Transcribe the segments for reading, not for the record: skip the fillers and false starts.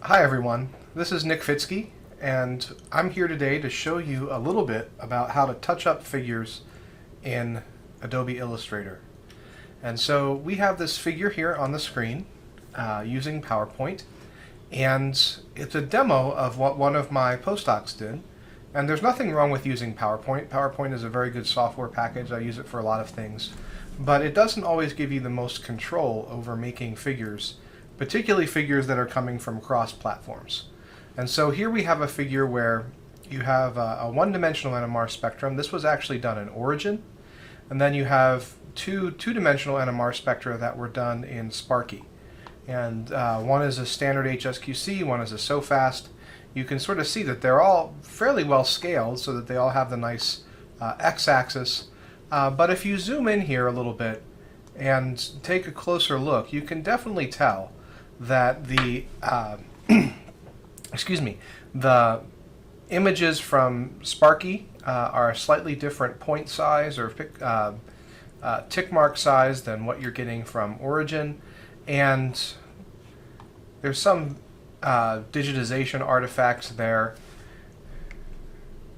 Hi everyone, this is Nick Fitzke, and I'm here today to show you a little bit about how to touch up figures in Adobe Illustrator. And so we have this figure here on the screen using PowerPoint, and it's a demo of what one of my postdocs did. And there's nothing wrong with using PowerPoint. PowerPoint is a very good software package. I use it for a lot of things, but it doesn't always give you the most control over making figures, particularly figures that are coming from cross platforms. And so here we have a figure where you have a one-dimensional NMR spectrum. This was actually done in Origin. And then you have two-dimensional NMR spectra that were done in Sparky. And one is a standard HSQC, one is a SOFAST. You can sort of see that they're all fairly well scaled so that they all have the nice x-axis. But if you zoom in here a little bit and take a closer look, you can definitely tell that the the images from Sparky are a slightly different point size or tick mark size than what you're getting from Origin, and there's some digitization artifacts there.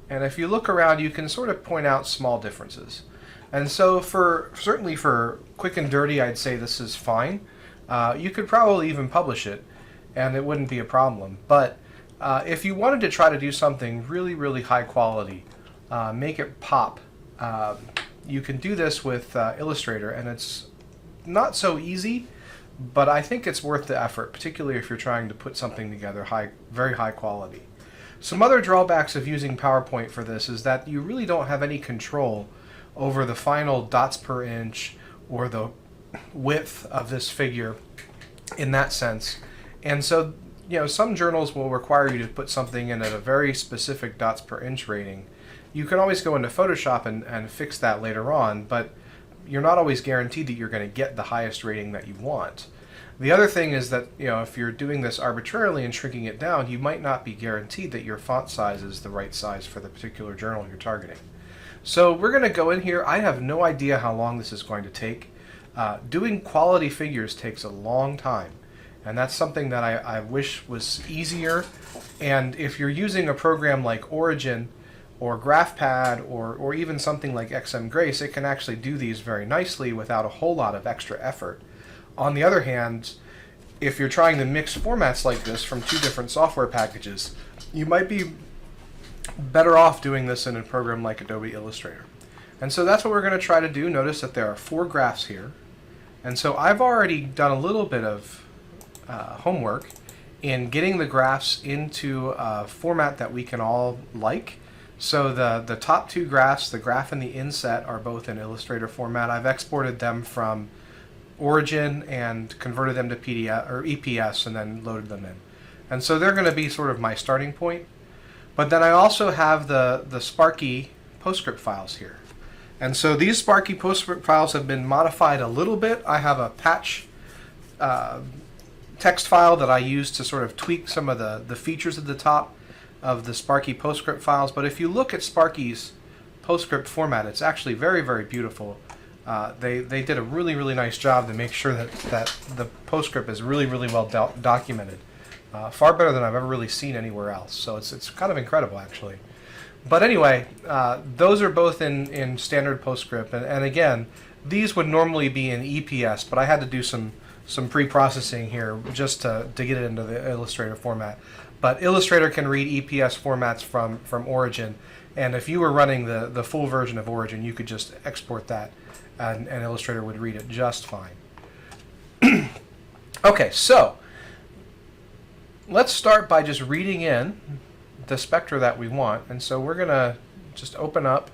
And if you look around, you can sort of point out small differences. And so certainly for quick and dirty, I'd say this is fine. You could probably even publish it and it wouldn't be a problem. But if you wanted to try to do something really, really high quality, make it pop, you can do this with Illustrator, and it's not so easy, but I think it's worth the effort, particularly if you're trying to put something together very high quality. Some other drawbacks of using PowerPoint for this is that you really don't have any control over the final dots per inch or the width of this figure in that sense. And so, some journals will require you to put something in at a very specific dots per inch rating. You can always go into Photoshop and fix that later on, but you're not always guaranteed that you're going to get the highest rating that you want. The other thing is that, if you're doing this arbitrarily and shrinking it down, you might not be guaranteed that your font size is the right size for the particular journal you're targeting. So we're going to go in here. I have no idea how long this is going to take. Doing quality figures takes a long time, and that's something that I wish was easier. And if you're using a program like Origin or GraphPad or even something like XMGrace, it can actually do these very nicely without a whole lot of extra effort. On the other hand, if you're trying to mix formats like this from two different software packages, you might be better off doing this in a program like Adobe Illustrator. And so that's what we're going to try to do. Notice that there are 4 graphs here. And so I've already done a little bit of homework in getting the graphs into a format that we can all like. So the top 2 graphs, the graph and the inset, are both in Illustrator format. I've exported them from Origin and converted them to PDF or EPS and then loaded them in. And so they're going to be sort of my starting point. But then I also have the Sparky PostScript files here. And so these Sparky PostScript files have been modified a little bit. I have a patch text file that I use to sort of tweak some of the features at the top of the Sparky PostScript files. But if you look at Sparky's PostScript format, it's actually very, very beautiful. They did a really, really nice job to make sure that the PostScript is really, really well documented. Far better than I've ever really seen anywhere else. So it's kind of incredible, actually. But anyway, those are both in standard PostScript. And again, these would normally be in EPS, but I had to do some pre-processing here just to get it into the Illustrator format. But Illustrator can read EPS formats from Origin. And if you were running the full version of Origin, you could just export that, and Illustrator would read it just fine. Okay, so let's start by just reading in the spectra that we want. And so we're going to just open up.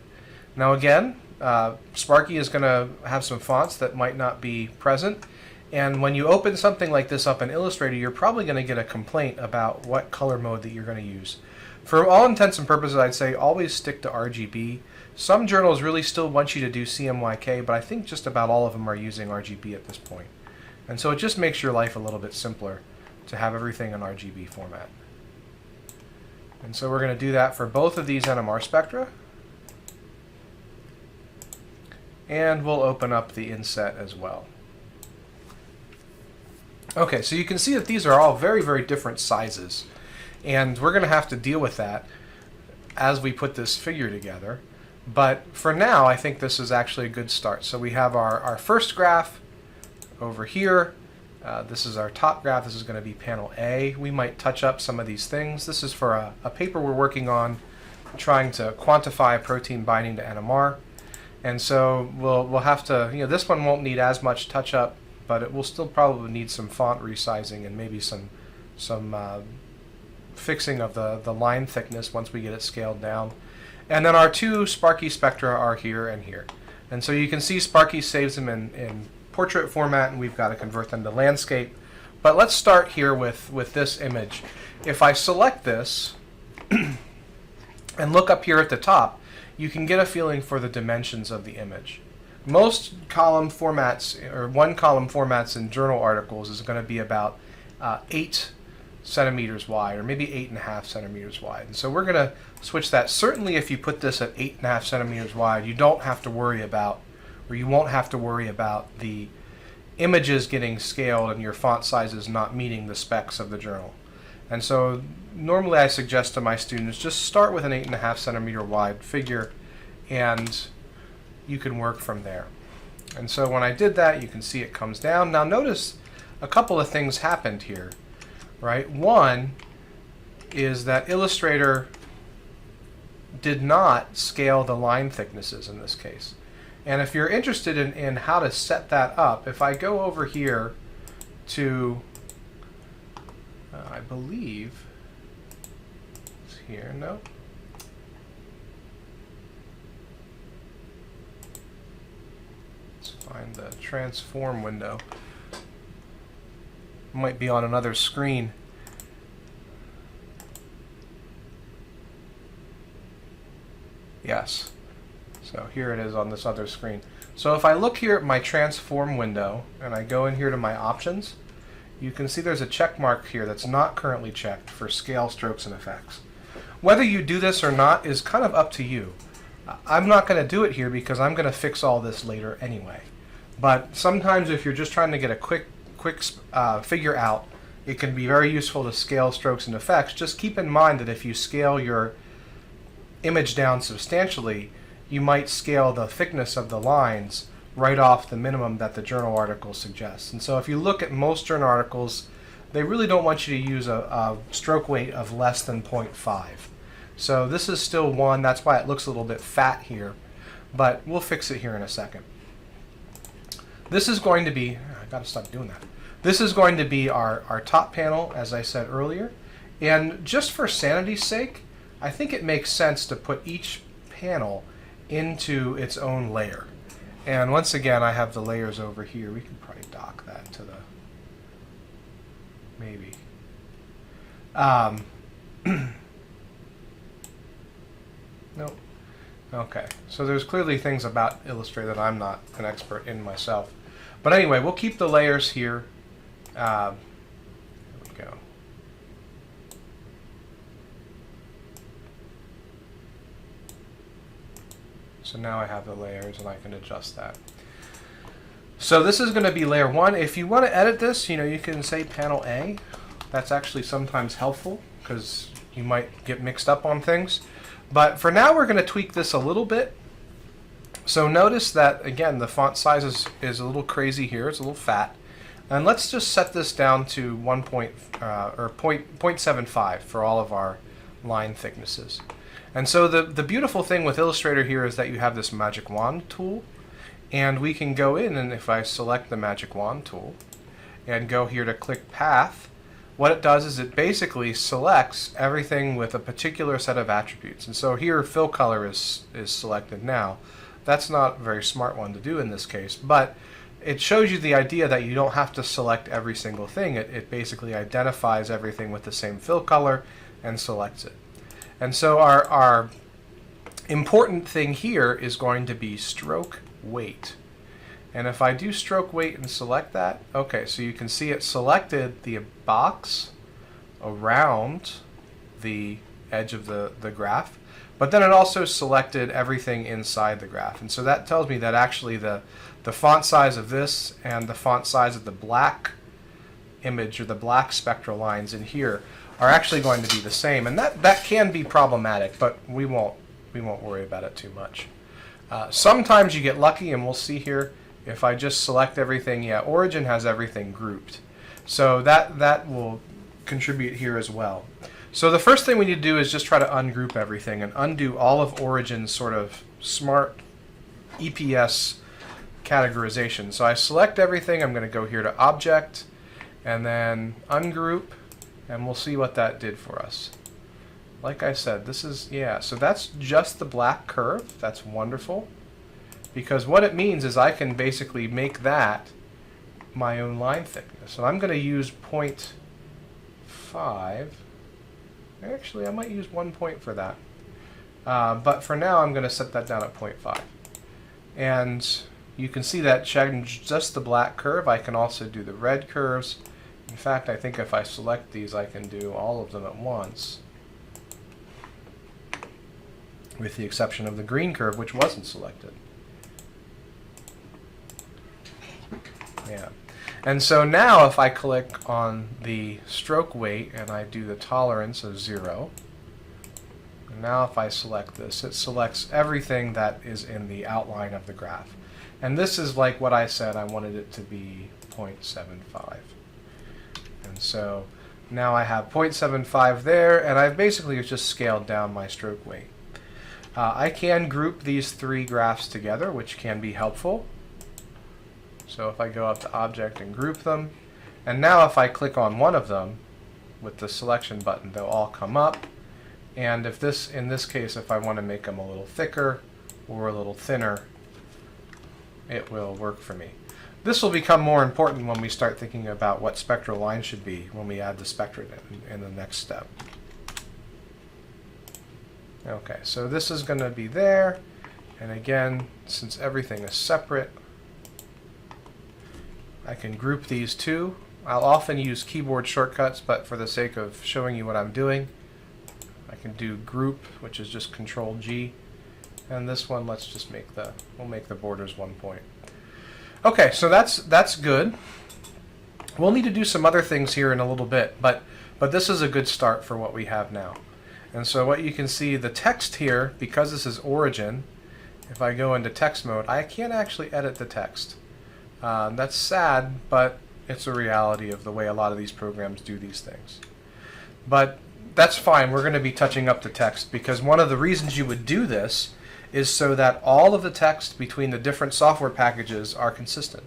Now again, Sparky is going to have some fonts that might not be present. And when you open something like this up in Illustrator, you're probably going to get a complaint about what color mode that you're going to use. For all intents and purposes, I'd say always stick to RGB. Some journals really still want you to do CMYK, but I think just about all of them are using RGB at this point. And so it just makes your life a little bit simpler to have everything in RGB format. And so we're going to do that for both of these NMR spectra. And we'll open up the inset as well. Okay, so you can see that these are all very, very different sizes. And we're going to have to deal with that as we put this figure together. But for now, I think this is actually a good start. So we have our first graph over here. This is our top graph. This is going to be panel A. We might touch up some of these things. This is for a paper we're working on trying to quantify protein binding to NMR. And so we'll have to, this one won't need as much touch up, but it will still probably need some font resizing and maybe some fixing of the line thickness once we get it scaled down. And then our two Sparky spectra are here and here. And so you can see Sparky saves them in portrait format, and we've got to convert them to landscape. But let's start here with this image. If I select this and look up here at the top, you can get a feeling for the dimensions of the image. Most column formats, or one column formats in journal articles, is going to be about 8 centimeters wide, or maybe 8.5 centimeters wide. And so we're going to switch that. Certainly if you put this at 8.5 centimeters wide, you don't have to worry about, or you won't have to worry about the images getting scaled and your font sizes not meeting the specs of the journal. And so normally I suggest to my students just start with an 8.5 centimeter wide figure, and you can work from there. And so when I did that, you can see it comes down. Now notice a couple of things happened here, right? One is that Illustrator did not scale the line thicknesses in this case. And if you're interested in how to set that up, if I go over here to, I believe it's here, no? Let's find the transform window. It might be on another screen. Yes. So here it is on this other screen. So if I look here at my transform window and I go in here to my options, you can see there's a check mark here that's not currently checked for scale, strokes, and effects. Whether you do this or not is kind of up to you. I'm not going to do it here because I'm going to fix all this later anyway. But sometimes if you're just trying to get a quick figure out, it can be very useful to scale, strokes, and effects. Just keep in mind that if you scale your image down substantially, you might scale the thickness of the lines right off the minimum that the journal article suggests. And so if you look at most journal articles, they really don't want you to use a stroke weight of less than 0.5. So this is still 1. That's why it looks a little bit fat here, but we'll fix it here in a second. This is going to be, I gotta stop doing that. This is going to be our top panel, as I said earlier. And just for sanity's sake, I think it makes sense to put each panel into its own layer. And once again, I have the layers over here. We can probably dock that to the, maybe. Nope. Okay, so there's clearly things about Illustrator that I'm not an expert in myself. But anyway, we'll keep the layers here. There we go. So now I have the layers and I can adjust that. So this is going to be layer 1. If you want to edit this, you can say panel A. That's actually sometimes helpful because you might get mixed up on things. But for now, we're going to tweak this a little bit. So notice that, again, the font size is a little crazy here. It's a little fat. And let's just set this down to 0.75 for all of our line thicknesses. And so the beautiful thing with Illustrator here is that you have this magic wand tool. And we can go in, and if I select the magic wand tool and go here to click path, what it does is it basically selects everything with a particular set of attributes. And so here fill color is selected now. That's not a very smart one to do in this case, but it shows you the idea that you don't have to select every single thing. It basically identifies everything with the same fill color and selects it. And so our important thing here is going to be stroke weight. And if I do stroke weight and select that, okay, so you can see it selected the box around the edge of the graph, but then it also selected everything inside the graph. And so that tells me that actually the font size of this and the font size of the black image, or the black spectral lines in here, are actually going to be the same, and that can be problematic, but we won't worry about it too much. Sometimes you get lucky, and we'll see here if I just select everything. Yeah, Origin has everything grouped, so that will contribute here as well. So the first thing we need to do is just try to ungroup everything and undo all of Origin's sort of smart EPS categorization. So I select everything. I'm going to go here to Object and then Ungroup, and we'll see what that did for us. Like I said, this is, yeah, so that's just the black curve. That's wonderful, because what it means is I can basically make that my own line thickness. So I'm going to use 0.5. Actually, I might use 1 point for that. But for now, I'm going to set that down at 0.5. And you can see that changed just the black curve. I can also do the red curves. In fact, I think if I select these, I can do all of them at once, with the exception of the green curve, which wasn't selected. Yeah. And so now if I click on the stroke weight and I do the tolerance of 0, and now if I select this, it selects everything that is in the outline of the graph. And this is like what I said, I wanted it to be 0.75. And so now I have 0.75 there, and I've basically just scaled down my stroke weight. I can group these three graphs together, which can be helpful. So if I go up to Object and group them, and now if I click on one of them with the selection button, they'll all come up. And if this, in this case, if I want to make them a little thicker or a little thinner, it will work for me. This will become more important when we start thinking about what spectral lines should be when we add the spectra in the next step. Okay, so this is going to be there, and again, since everything is separate, I can group these two. I'll often use keyboard shortcuts, but for the sake of showing you what I'm doing, I can do group, which is just Control G, and this one, let's just make we'll make the borders 1 point. Okay, so that's good. We'll need to do some other things here in a little bit, but this is a good start for what we have now. And so what you can see, the text here, because this is Origin, if I go into text mode, I can't actually edit the text. That's sad, but it's a reality of the way a lot of these programs do these things. But that's fine. We're going to be touching up the text, because one of the reasons you would do this is so that all of the text between the different software packages are consistent.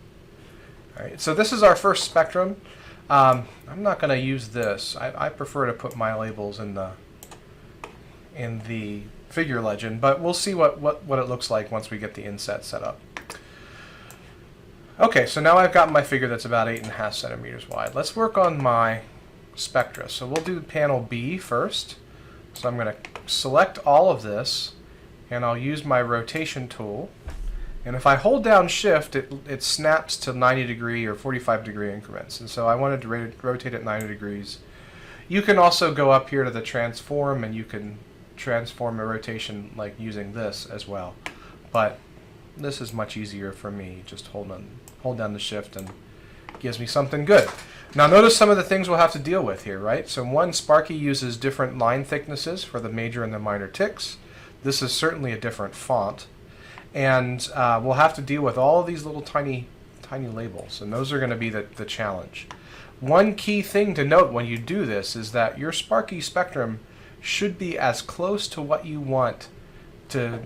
All right, so this is our first spectrum. I'm not going to use this. I prefer to put my labels in the figure legend, but we'll see what it looks like once we get the inset set up. Okay, so now I've got my figure that's about 8.5 centimeters wide. Let's work on my spectra. So we'll do panel B first. So I'm going to select all of this, and I'll use my rotation tool. And if I hold down Shift, it snaps to 90 degree or 45 degree increments. And so I wanted to rotate at 90 degrees. You can also go up here to the transform, and you can transform a rotation like using this as well. But this is much easier for me. Just hold down the Shift and gives me something good. Now notice some of the things we'll have to deal with here, right? So one, Sparky uses different line thicknesses for the major and the minor ticks. This is certainly a different font. And we'll have to deal with all of these little tiny labels, and those are going to be the challenge. One key thing to note when you do this is that your Sparky spectrum should be as close to what you want to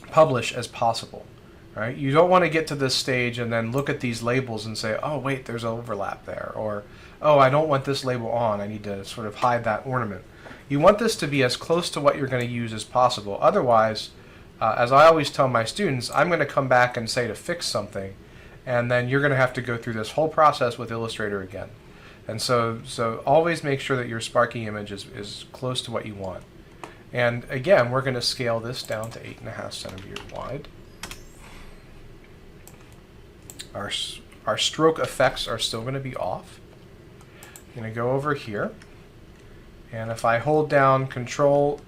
publish as possible. Right? You don't want to get to this stage and then look at these labels and say, oh wait, there's overlap there, or oh, I don't want this label on, I need to sort of hide that ornament. You want this to be as close to what you're going to use as possible. Otherwise, as I always tell my students, I'm going to come back and say to fix something, and then you're going to have to go through this whole process with Illustrator again. And so always make sure that your Sparky image is close to what you want. And again, we're going to scale this down to 8.5 centimeters wide. Our stroke effects are still going to be off. I'm going to go over here, and if I hold down Control,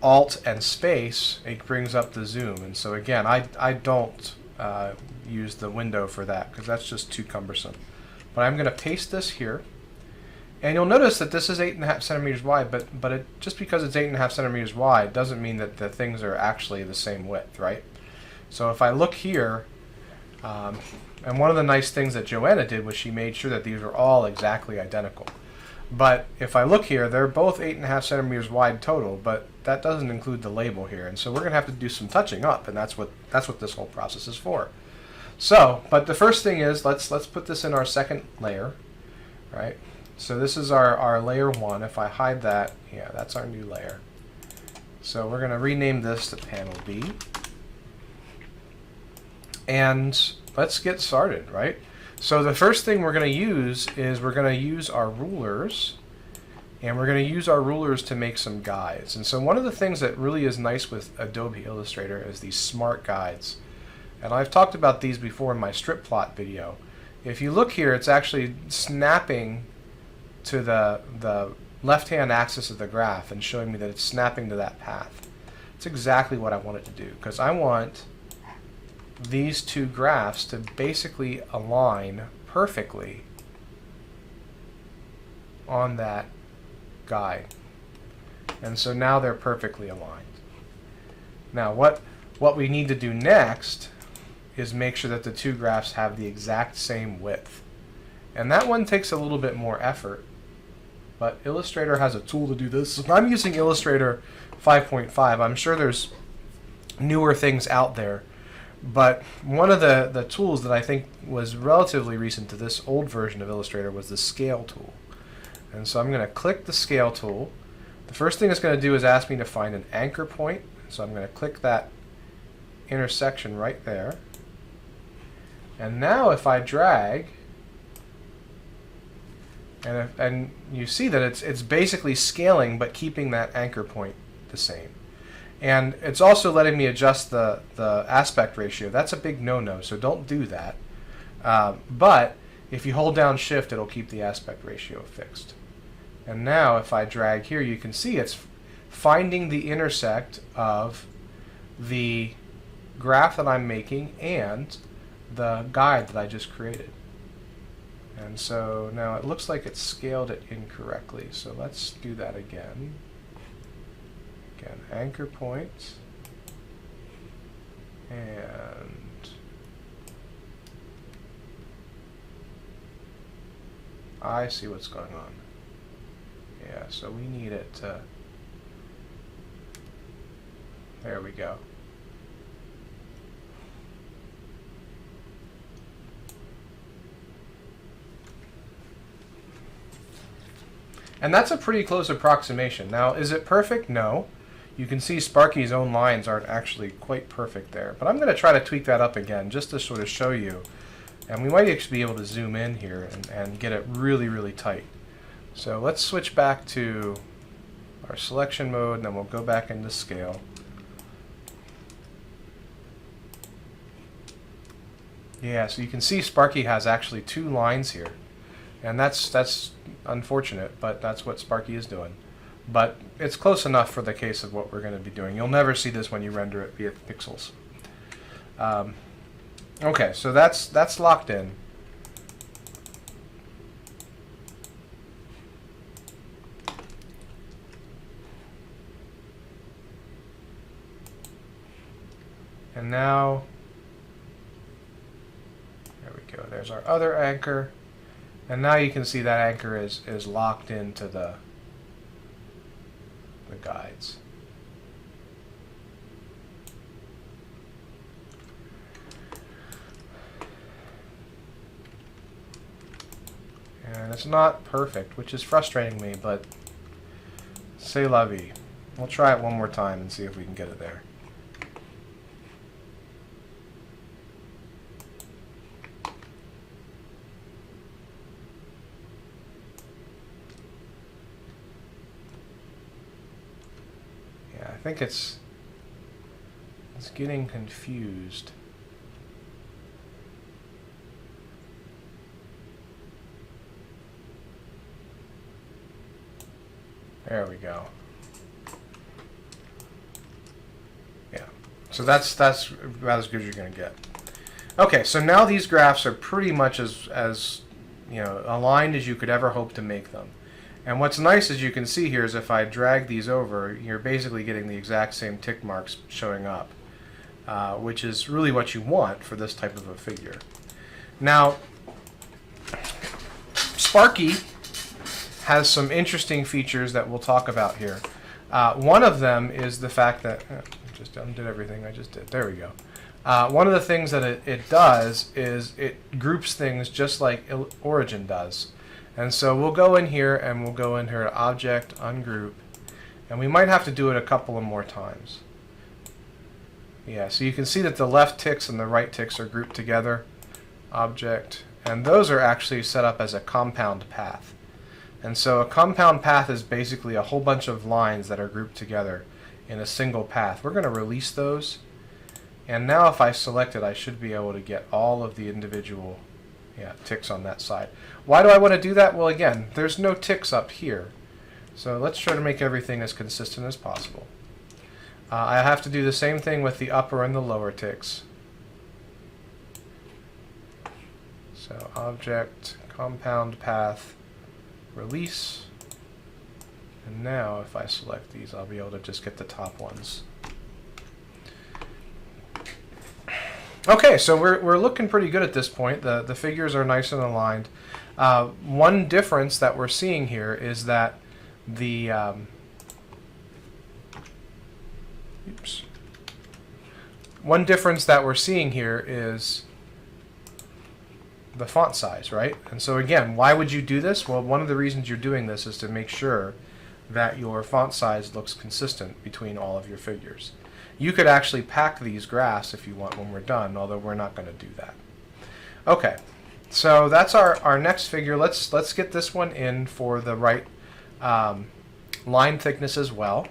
Alt, and Space, it brings up the zoom. And so again, I don't use the window for that because that's just too cumbersome. But I'm going to paste this here. And you'll notice that this is 8.5 centimeters wide, but just because it's 8.5 centimeters wide doesn't mean that the things are actually the same width, right? So if I look here, and one of the nice things that Joanna did was she made sure that these were all exactly identical. But if I look here, they're both 8.5 centimeters wide total, but that doesn't include the label here. And so we're going to have to do some touching up, and that's what this whole process is for. So, but the first thing is, let's put this in our second layer, right? So this is our layer 1. If I hide that, yeah, that's our new layer. So we're going to rename this to panel B. And let's get started, right? So the first thing we're going to use is we're going to use our rulers, and we're going to use our rulers to make some guides. And so one of the things that really is nice with Adobe Illustrator is these smart guides. And I've talked about these before in my strip plot video. If you look here, it's actually snapping to the left-hand axis of the graph and showing me that it's snapping to that path. It's exactly what I want it to do, because I want these two graphs to basically align perfectly on that guide. And so now they're perfectly aligned. Now what we need to do next is make sure that the two graphs have the exact same width. And that one takes a little bit more effort, but Illustrator has a tool to do this. So I'm using Illustrator 5.5. I'm sure there's newer things out there, but one of the tools that I think was relatively recent to this old version of Illustrator was the scale tool. And so I'm going to click the scale tool. The first thing it's going to do is ask me to find an anchor point. So I'm going to click that intersection right there. And now if I drag, and you see that it's basically scaling but keeping that anchor point the same. And it's also letting me adjust the aspect ratio. That's a big no-no, so don't do that. But if you hold down Shift, it'll keep the aspect ratio fixed. And now if I drag here, you can see it's finding the intersect of the graph that I'm making and the guide that I just created. And so now it looks like it scaled it incorrectly. So let's do that again. Again, anchor point. And I see what's going on. Yeah, so we need it to, there we go. And that's a pretty close approximation. Now, is it perfect? No. You can see Sparky's own lines aren't actually quite perfect there. But I'm going to try to tweak that up again just to sort of show you. And we might actually be able to zoom in here and get it really, really tight. So let's switch back to our selection mode, and then we'll go back into scale. Yeah, so you can see Sparky has actually two lines here. And that's unfortunate, but that's what Sparky is doing. But it's close enough for the case of what we're going to be doing. You'll never see this when you render it via pixels. Okay, so that's locked in. And now, there we go. There's our other anchor. And now you can see that anchor is locked into the guides. And it's not perfect, which is frustrating me, but c'est la vie. We'll try it one more time and see if we can get it there. I think it's getting confused. There we go. Yeah. So that's about as good as you're going to get. Okay, so now these graphs are pretty much as aligned as you could ever hope to make them. And what's nice, as you can see here, is if I drag these over, you're basically getting the exact same tick marks showing up, which is really what you want for this type of a figure. Now, Sparky has some interesting features that we'll talk about here. One of them is the fact that, just undid everything I just did. There we go. One of the things that it does is it groups things just like Origin does. And so we'll go in here and we'll go in here to Object, Ungroup, and we might have to do it a couple of more times. Yeah, so you can see that the left ticks and the right ticks are grouped together. Object, and those are actually set up as a compound path. And so a compound path is basically a whole bunch of lines that are grouped together in a single path. We're going to release those, and now if I select it, I should be able to get all of the individual ticks on that side. Why do I want to do that? Well, again, there's no ticks up here. So let's try to make everything as consistent as possible. I have to do the same thing with the upper and the lower ticks. So Object, Compound Path, Release. And now if I select these, I'll be able to just get the top ones. Okay, so we're looking pretty good at this point. The figures are nice and aligned. One difference that we're seeing here is that the one difference that we're seeing here is the font size, right? And so again, why would you do this? Well, one of the reasons you're doing this is to make sure that your font size looks consistent between all of your figures. You could actually pack these graphs if you want when we're done, although we're not going to do that. Okay, so that's our next figure. Let's get this one in for the right line thickness as well.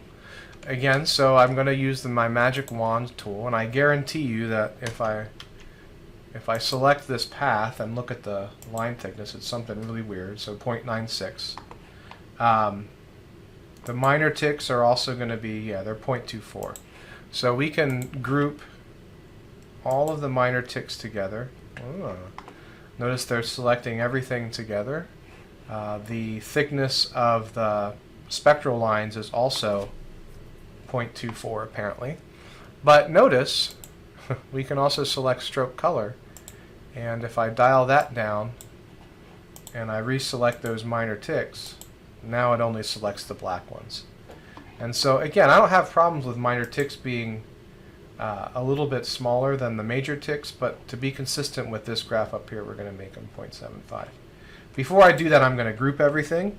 Again, so I'm going to use my magic wand tool, and I guarantee you that if I select this path and look at the line thickness, it's something really weird, so 0.96. The minor ticks are also going to be, they're 0.24. So we can group all of the minor ticks together. Oh. Notice they're selecting everything together. The thickness of the spectral lines is also 0.24 apparently. But notice we can also select stroke color, and if I dial that down and I reselect those minor ticks, now it only selects the black ones. And so again, I don't have problems with minor ticks being a little bit smaller than the major ticks, but to be consistent with this graph up here, we're going to make them 0.75. Before I do that, I'm going to group everything.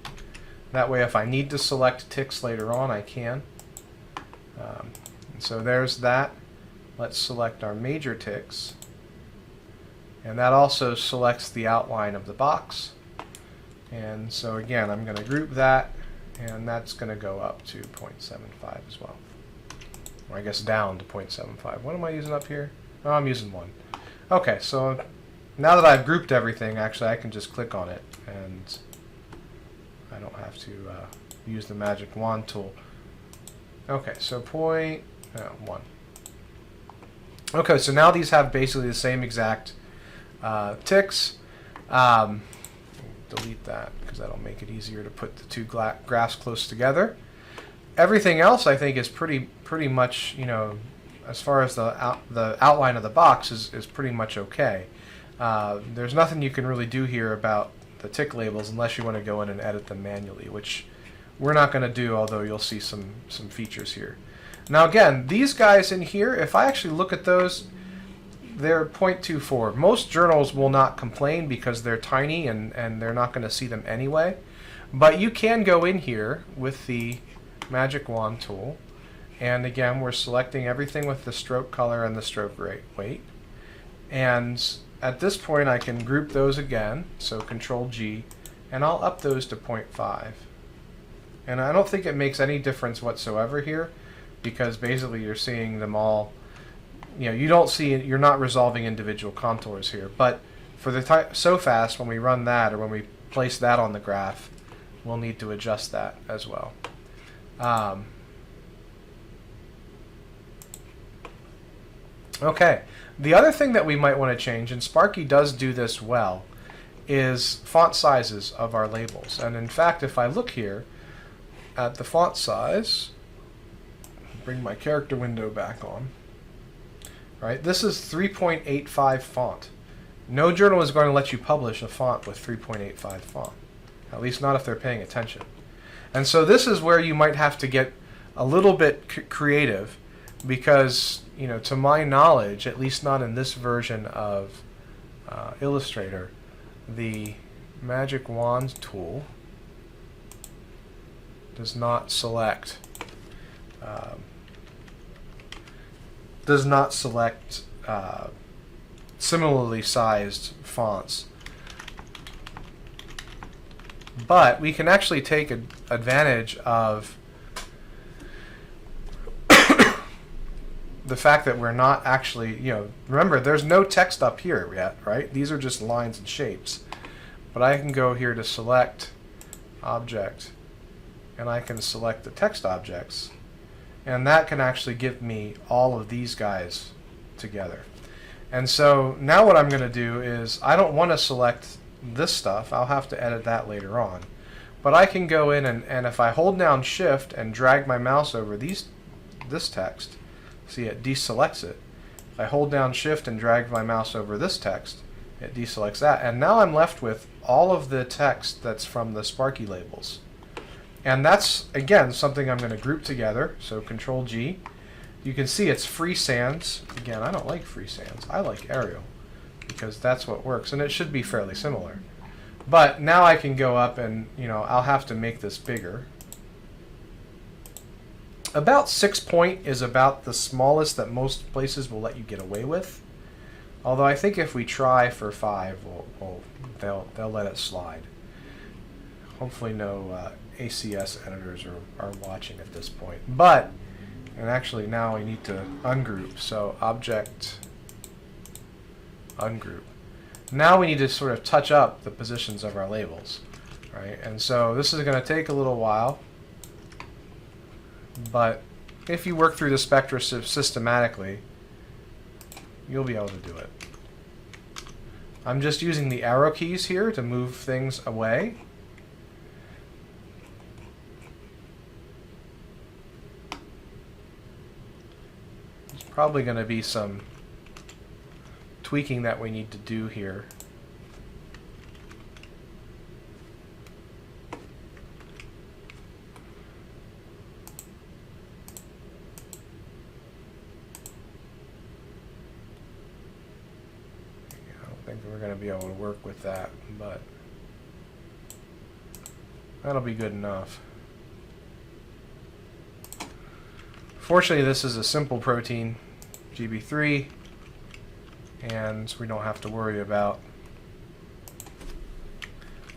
That way if I need to select ticks later on, I can. And so there's that. Let's select our major ticks. And that also selects the outline of the box. And so again, I'm going to group that, and that's going to go up to 0.75 as well. Or I guess down to 0.75. What am I using up here? Oh, I'm using 1. Okay, so now that I've grouped everything, actually I can just click on it, and I don't have to use the magic wand tool. Okay, so 1. Okay, so now these have basically the same exact ticks. Delete that because that'll make it easier to put the two graphs close together. Everything else I think is pretty much, as far as the outline of the box is pretty much okay. There's nothing you can really do here about the tick labels unless you want to go in and edit them manually, which we're not going to do, although you'll see some features here. Now again, these guys in here, if I actually look at those, they're 0.24. Most journals will not complain because they're tiny and they're not going to see them anyway. But you can go in here with the magic wand tool, and again we're selecting everything with the stroke color and the stroke weight. And at this point I can group those again, so Control G, and I'll up those to 0.5. And I don't think it makes any difference whatsoever here, because basically you're seeing them all. You're not resolving individual contours here, but for the so fast when we run that, or when we place that on the graph, we'll need to adjust that as well. Okay, the other thing that we might want to change, and Sparky does do this well, is font sizes of our labels. And in fact, if I look here at the font size, bring my character window back on, right? This is 3.85 font. No journal is going to let you publish a font with 3.85 font, at least not if they're paying attention. And so this is where you might have to get a little bit creative, because, you know, to my knowledge, at least not in this version of Illustrator, the magic wand tool does not select similarly sized fonts. But we can actually take advantage of the fact that we're not actually, you know, remember there's no text up here yet, right? These are just lines and shapes. But I can go here to select object, and I can select the text objects, and that can actually give me all of these guys together. And so now what I'm going to do is, I don't want to select this stuff. I'll have to edit that later on. But I can go in and if I hold down Shift and drag my mouse over this text, see, it deselects it. If I hold down Shift and drag my mouse over this text, it deselects that. And now I'm left with all of the text that's from the Sparky labels. And that's, again, something I'm going to group together. So Control G. You can see it's free sans. Again, I don't like free sans. I like Arial, because that's what works. And it should be fairly similar. But now I can go up and, you know, I'll have to make this bigger. About 6 point is about the smallest that most places will let you get away with. Although I think if we try for 5, they'll let it slide. Hopefully no ACS editors are watching at this point. But, and actually now we need to ungroup. So object, ungroup. Now we need to sort of touch up the positions of our labels, right? And so this is going to take a little while. But if you work through the spectra systematically, you'll be able to do it. I'm just using the arrow keys here to move things away. There's probably going to be some tweaking that we need to do here. I think we're going to be able to work with that, but that'll be good enough. Fortunately, this is a simple protein, GB3, and we don't have to worry about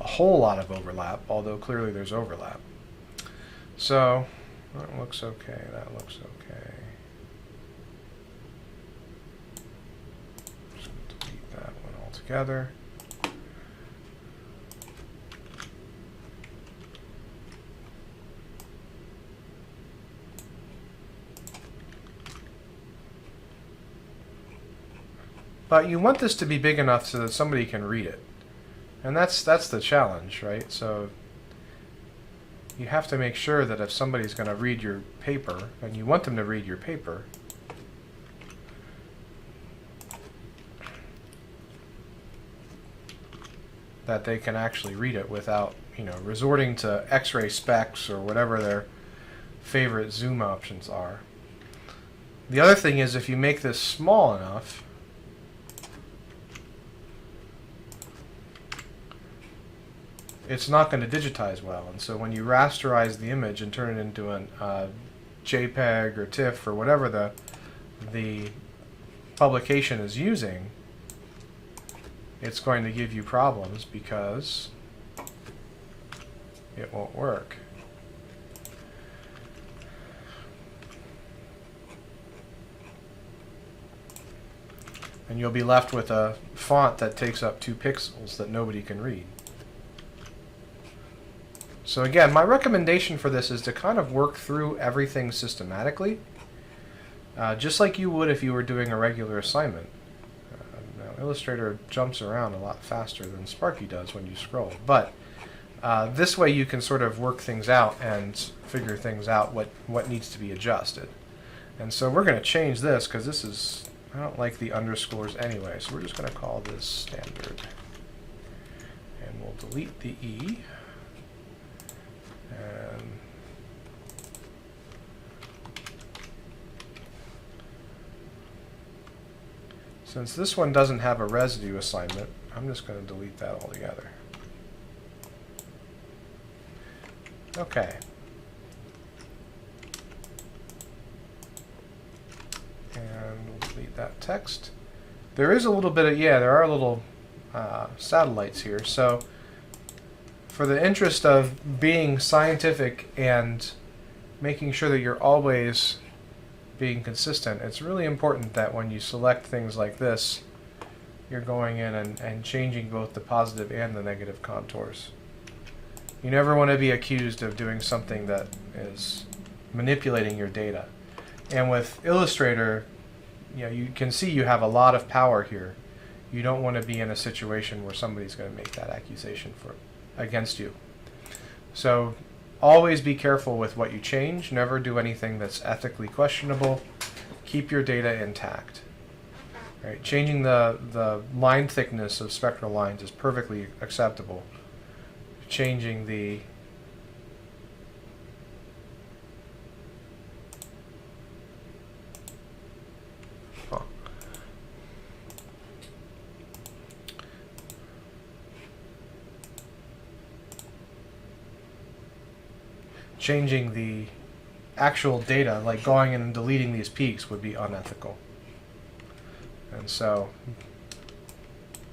a whole lot of overlap, although clearly there's overlap. So that looks okay, that looks okay. Just delete that one altogether. But you want this to be big enough so that somebody can read it. And that's the challenge, right? So you have to make sure that if somebody's going to read your paper, and you want them to read your paper, that they can actually read it without, you know, resorting to X-ray specs or whatever their favorite zoom options are. The other thing is, if you make this small enough, it's not going to digitize well. And so when you rasterize the image and turn it into an JPEG or TIFF or whatever the publication is using, it's going to give you problems because it won't work. And you'll be left with a font that takes up 2 pixels that nobody can read. So again, my recommendation for this is to kind of work through everything systematically, just like you would if you were doing a regular assignment. Now Illustrator jumps around a lot faster than Sparky does when you scroll. But this way you can sort of work things out and figure things out what needs to be adjusted. And so we're going to change this because this is, I don't like the underscores anyway, so we're just going to call this standard. And we'll delete the E. And since this one doesn't have a residue assignment, I'm just going to delete that altogether. Okay. And we'll delete that text. There is a little bit of, yeah, there are little satellites here. So for the interest of being scientific and making sure that you're always being consistent, it's really important that when you select things like this, you're going in and changing both the positive and the negative contours. You never want to be accused of doing something that is manipulating your data. And with Illustrator, you can see you have a lot of power here. You don't want to be in a situation where somebody's going to make that accusation against you. So always be careful with what you change. Never do anything that's ethically questionable. Keep your data intact. Right? Changing the line thickness of spectral lines is perfectly acceptable. Changing the changing the actual data, like going in and deleting these peaks, would be unethical. And so,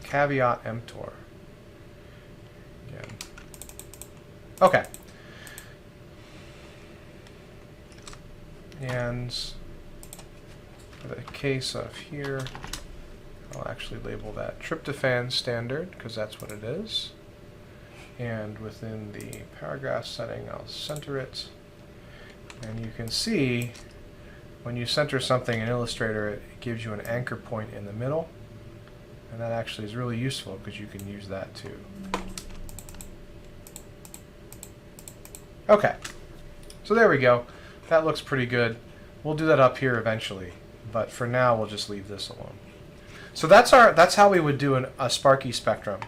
caveat emptor. Again. Okay. And for the case of here, I'll actually label that tryptophan standard, because that's what it is. And within the paragraph setting, I'll center it. And you can see when you center something in Illustrator, it gives you an anchor point in the middle. And that actually is really useful because you can use that too. Okay, so there we go. That looks pretty good. We'll do that up here eventually, but for now we'll just leave this alone. So that's how we would do a Sparky spectrum.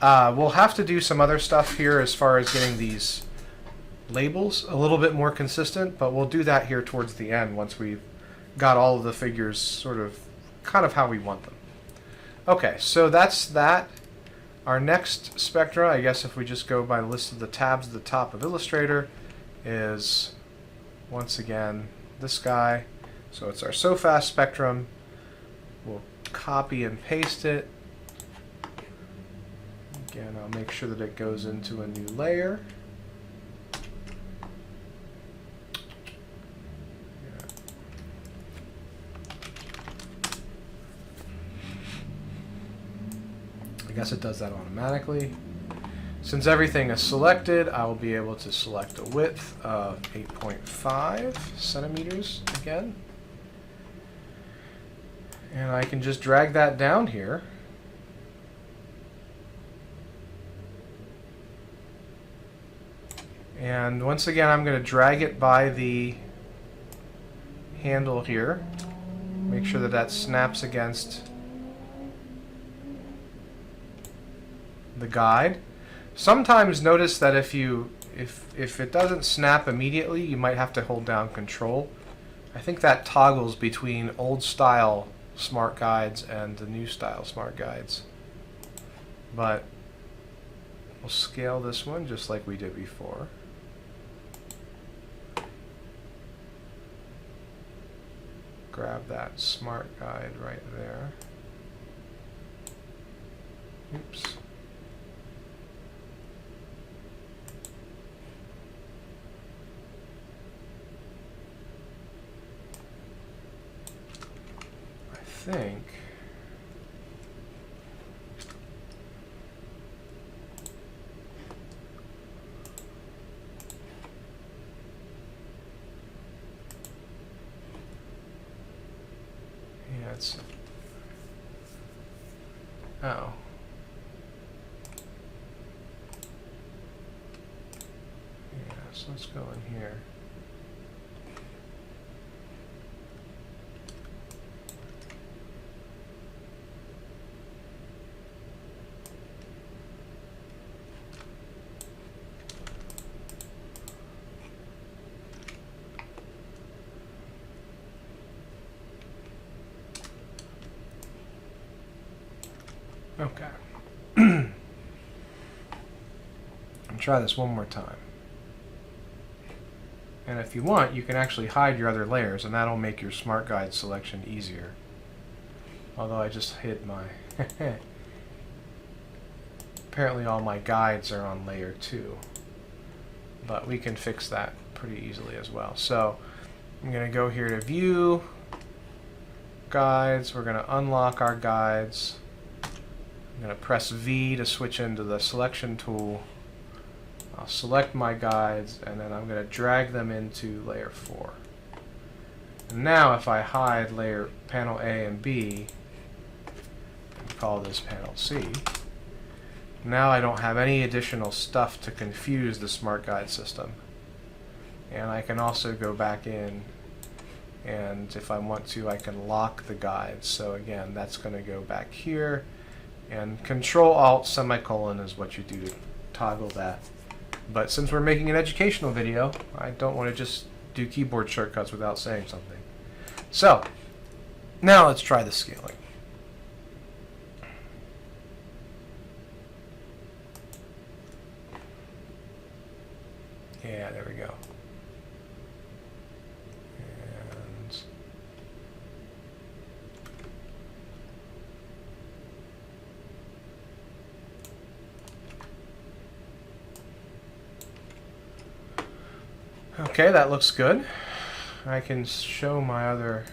We'll have to do some other stuff here as far as getting these labels a little bit more consistent, but we'll do that here towards the end once we've got all of the figures sort of kind of how we want them. Okay, so that's that. Our next spectra, I guess if we just go by the list of the tabs at the top of Illustrator, is once again this guy. So it's our so fast spectrum. We'll copy and paste it. Again, I'll make sure that it goes into a new layer. I guess it does that automatically. Since everything is selected, I will be able to select a width of 8.5 centimeters again. And I can just drag that down here. And once again, I'm going to drag it by the handle here. Make sure that that snaps against the guide. Sometimes notice that if it doesn't snap immediately, you might have to hold down Control. I think that toggles between old style smart guides and the new style smart guides. But we'll scale this one just like we did before. Grab that smart guide right there. Oops. I think Oh. Yeah, so let's go in here. Okay. And try this one more time. And if you want, you can actually hide your other layers, and that'll make your Smart Guide selection easier. Although I just hid my... Apparently all my guides are on layer 2. But we can fix that pretty easily as well. So I'm going to go here to View, Guides. We're going to unlock our guides. I'm going to press V to switch into the selection tool. I'll select my guides, and then I'm going to drag them into layer 4. And now if I hide layer panel A and B, and call this panel C, now I don't have any additional stuff to confuse the Smart Guide system. And I can also go back in, and if I want to, I can lock the guides. So again, that's going to go back here. And Control-Alt semicolon is what you do to toggle that. But since we're making an educational video, I don't want to just do keyboard shortcuts without saying something. So, now let's try the scaling. Yeah, there we go. Okay, that looks good. I can show my other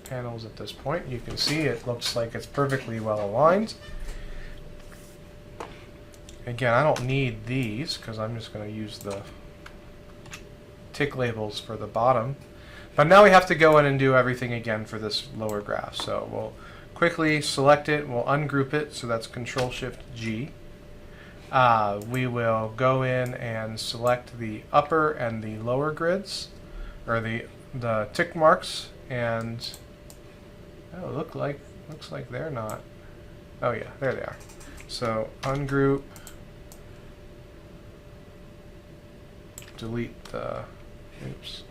panels at this point. You can see it looks like it's perfectly well aligned. Again, I don't need these because I'm just going to use the tick labels for the bottom. But now we have to go in and do everything again for this lower graph. So we'll quickly select it, we'll ungroup it, so that's Control-Shift-G. We will go in and select the upper and the lower grids, or the tick marks, and oh, looks like they're not. Oh yeah, there they are. So ungroup, delete the, oops,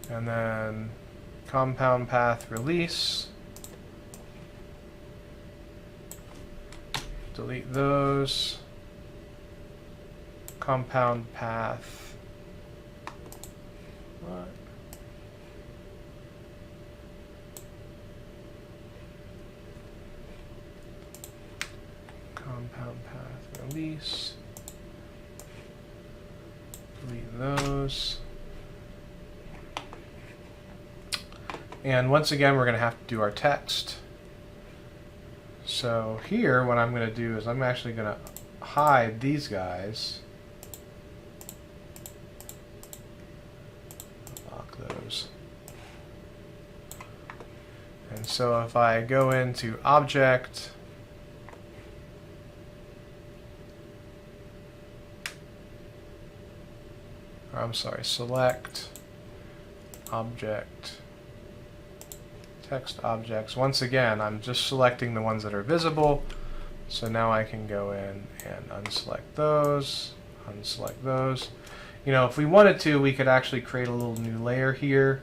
and then compound path release, delete those. Compound path. What? Compound path release. Delete those. And once again, we're going to have to do our text. So here, what I'm going to do is I'm actually going to hide these guys. Those. And so if I go into Object, or I'm sorry, Select, Object, Text Objects. Once again, I'm just selecting the ones that are visible. So now I can go in and unselect those, unselect those. You know, if we wanted to, we could actually create a little new layer here.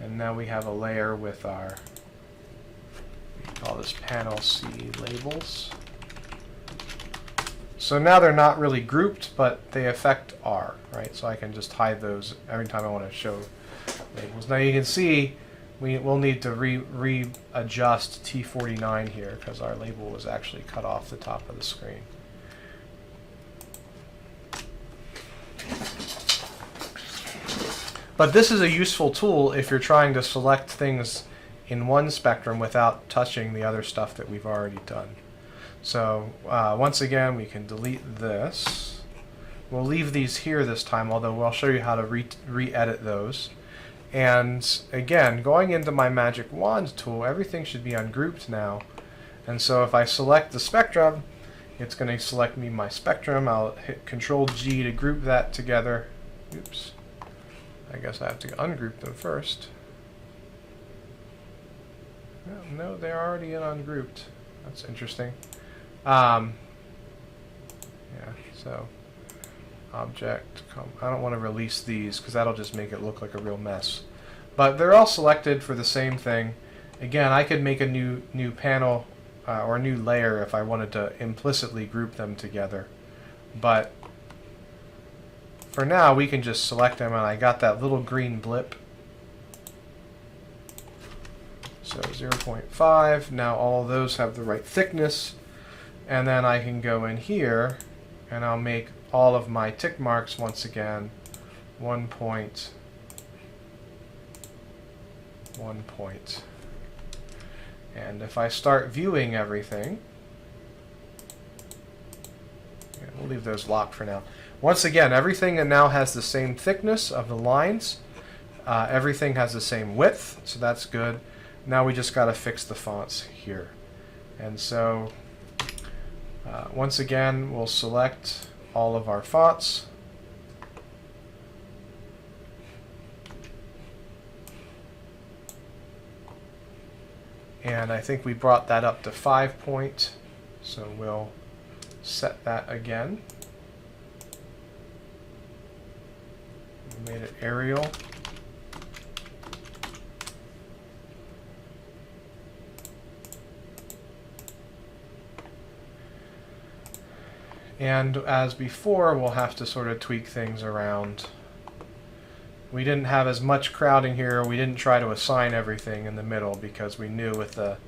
And now we have a layer with our, we call this panel C labels. So now they're not really grouped, but they affect R, right? So I can just hide those every time I want to show labels. Now you can see we'll need to readjust T49 here because our label was actually cut off the top of the screen. But this is a useful tool if you're trying to select things in one spectrum without touching the other stuff that we've already done. So once again, we can delete this. We'll leave these here this time, although I'll show you how to re-edit those. And again, going into my Magic Wand tool, everything should be ungrouped now. And so if I select the spectrum, it's going to select me my spectrum. I'll hit Control G to group that together. Oops. I guess I have to ungroup them first. No, they're already in ungrouped. That's interesting. Yeah, so object, I don't want to release these because that'll just make it look like a real mess. But they're all selected for the same thing. Again, I could make a new panel or a new layer if I wanted to implicitly group them together. But for now, we can just select them, and I got that little green blip. So 0.5. Now all of those have the right thickness. And then I can go in here, and I'll make all of my tick marks once again 1 point, 1 point. And if I start viewing everything, yeah, we'll leave those locked for now. Once again, everything now has the same thickness of the lines. Everything has the same width, so that's good. Now we just got to fix the fonts here. And so once again, we'll select all of our fonts. And I think we brought that up to 5 point, so we'll set that again. We made it Arial. And as before, we'll have to sort of tweak things around. We didn't have as much crowding here. We didn't try to assign everything in the middle because we knew with the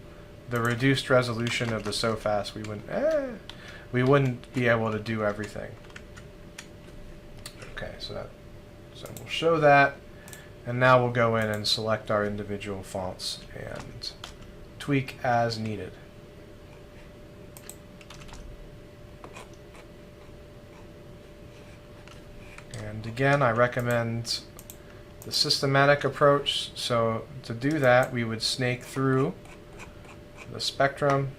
reduced resolution of the SOFAS we wouldn't be able to do everything. Okay, so we'll show that, and now we'll go in and select our individual fonts and tweak as needed. And again, I recommend the systematic approach. So to do that, we would snake through the spectrum.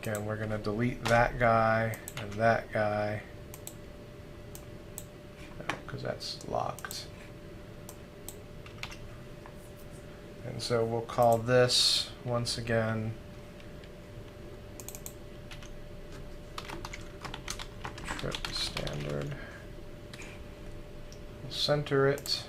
Again, we're going to delete that guy and that guy because that's locked. And so we'll call this, once again, trip standard. We'll center it.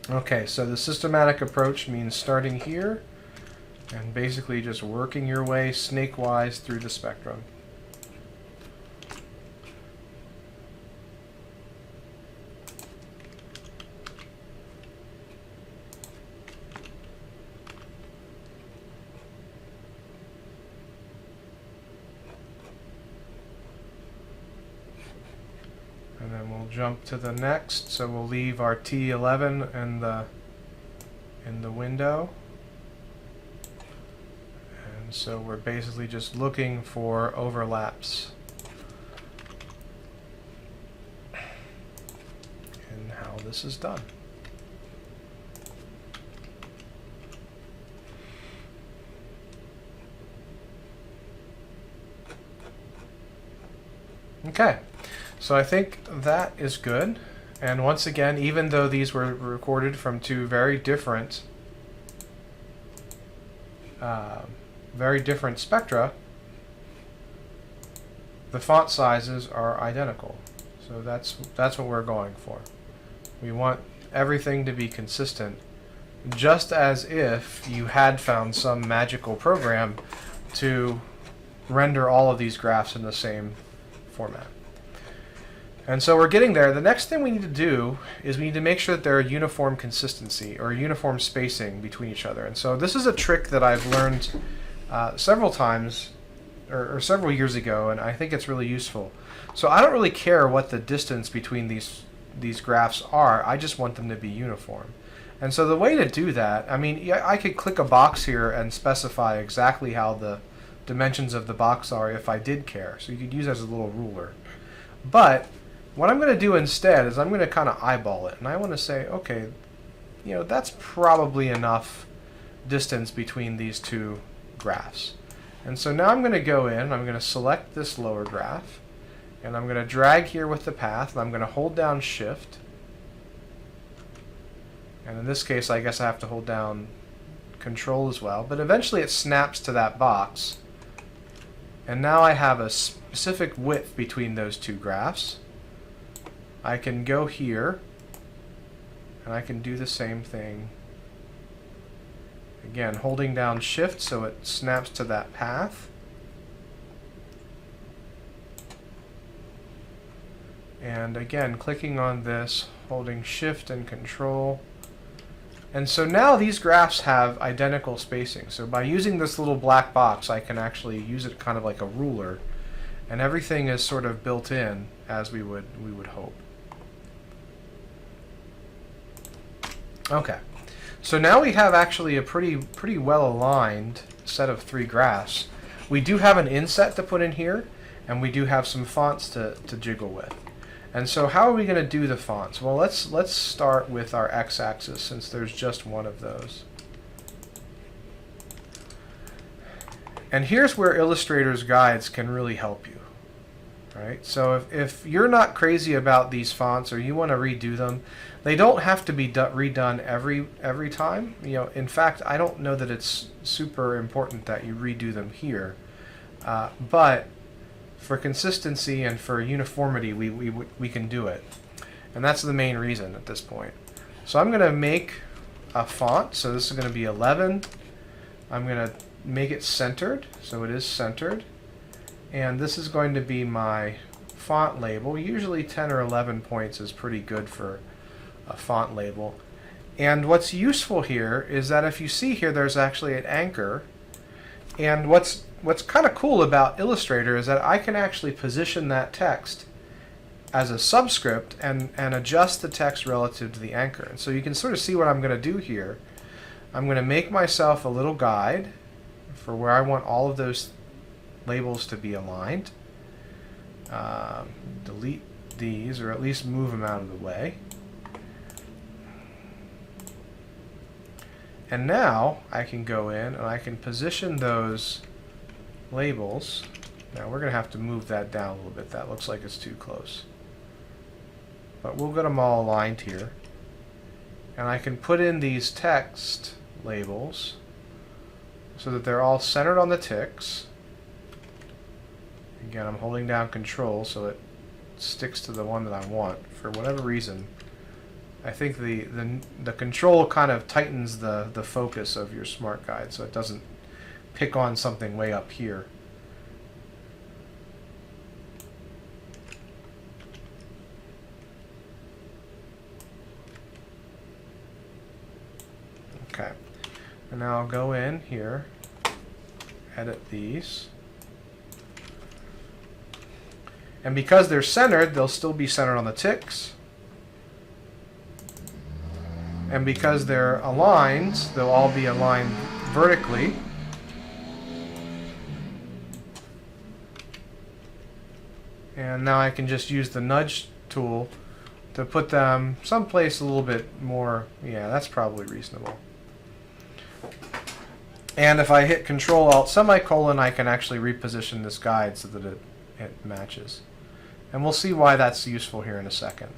Okay, so the systematic approach means starting here and basically just working your way snake-wise through the spectrum. And then we'll jump to the next. So we'll leave our T11 in the window. And so we're basically just looking for overlaps in how this is done. Okay. So I think that is good. And once again, even though these were recorded from two very different spectra, the font sizes are identical. So that's what we're going for. We want everything to be consistent, just as if you had found some magical program to render all of these graphs in the same format. And so we're getting there. The next thing we need to do is we need to make sure that there are uniform consistency or uniform spacing between each other. And so this is a trick that I've learned several times or several years ago, and I think it's really useful. So I don't really care what the distance between these graphs are. I just want them to be uniform. And so the way to do that, I mean, yeah, I could click a box here and specify exactly how the dimensions of the box are if I did care. So you could use it as a little ruler. But what I'm going to do instead is I'm going to kind of eyeball it. And I want to say, okay, you know, that's probably enough distance between these two graphs. And so now I'm going to go in, I'm going to select this lower graph, and I'm going to drag here with the path, and I'm going to hold down Shift. And in this case, I guess I have to hold down Control as well. But eventually it snaps to that box. And now I have a specific width between those two graphs. I can go here, and I can do the same thing. Again, holding down Shift so it snaps to that path. And again, clicking on this, holding Shift and Control. And so now these graphs have identical spacing. So by using this little black box, I can actually use it kind of like a ruler. And everything is sort of built in as we would hope. Okay. So now we have actually a pretty well aligned set of three graphs. We do have an inset to put in here, and we do have some fonts to jiggle with. And so how are we going to do the fonts? Well, let's start with our x-axis, since there's just one of those. And here's where Illustrator's guides can really help you. Right? So if you're not crazy about these fonts or you want to redo them, they don't have to be redone every time. You know, in fact, I don't know that it's super important that you redo them here. But for consistency and for uniformity, we can do it. And that's the main reason at this point. So I'm going to make a font. So this is going to be 11. I'm going to make it centered. So it is centered. And this is going to be my font label. Usually 10 or 11 points is pretty good for a font label. And what's useful here is that if you see here, there's actually an anchor. And what's kind of cool about Illustrator is that I can actually position that text as a subscript and adjust the text relative to the anchor. And so you can sort of see what I'm going to do here. I'm going to make myself a little guide for where I want all of those labels to be aligned. Delete these, or at least move them out of the way. And now I can go in and I can position those labels. Now we're going to have to move that down a little bit. That looks like it's too close. But we'll get them all aligned here. And I can put in these text labels so that they're all centered on the ticks. Again, I'm holding down Control so it sticks to the one that I want. For whatever reason, I think the Control kind of tightens the focus of your smart guide so it doesn't pick on something way up here. Okay, and now I'll go in here, edit these. And because they're centered, they'll still be centered on the ticks. And because they're aligned, they'll all be aligned vertically. And now I can just use the nudge tool to put them someplace a little bit more. Yeah, that's probably reasonable. And if I hit Control-Alt-semicolon, I can actually reposition this guide so that it matches. And we'll see why that's useful here in a second.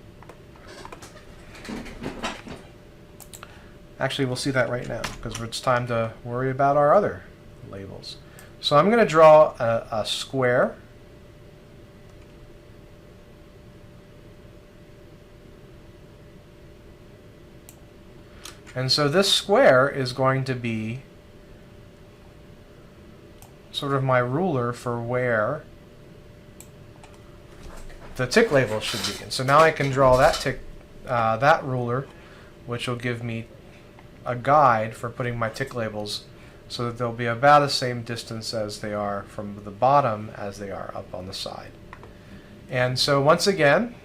Actually, we'll see that right now, because it's time to worry about our other labels. So I'm going to draw a square. And so this square is going to be sort of my ruler for where the tick label should be. And so now I can draw that ruler, which will give me a guide for putting my tick labels so that they'll be about the same distance as they are from the bottom as they are up on the side. And so once again,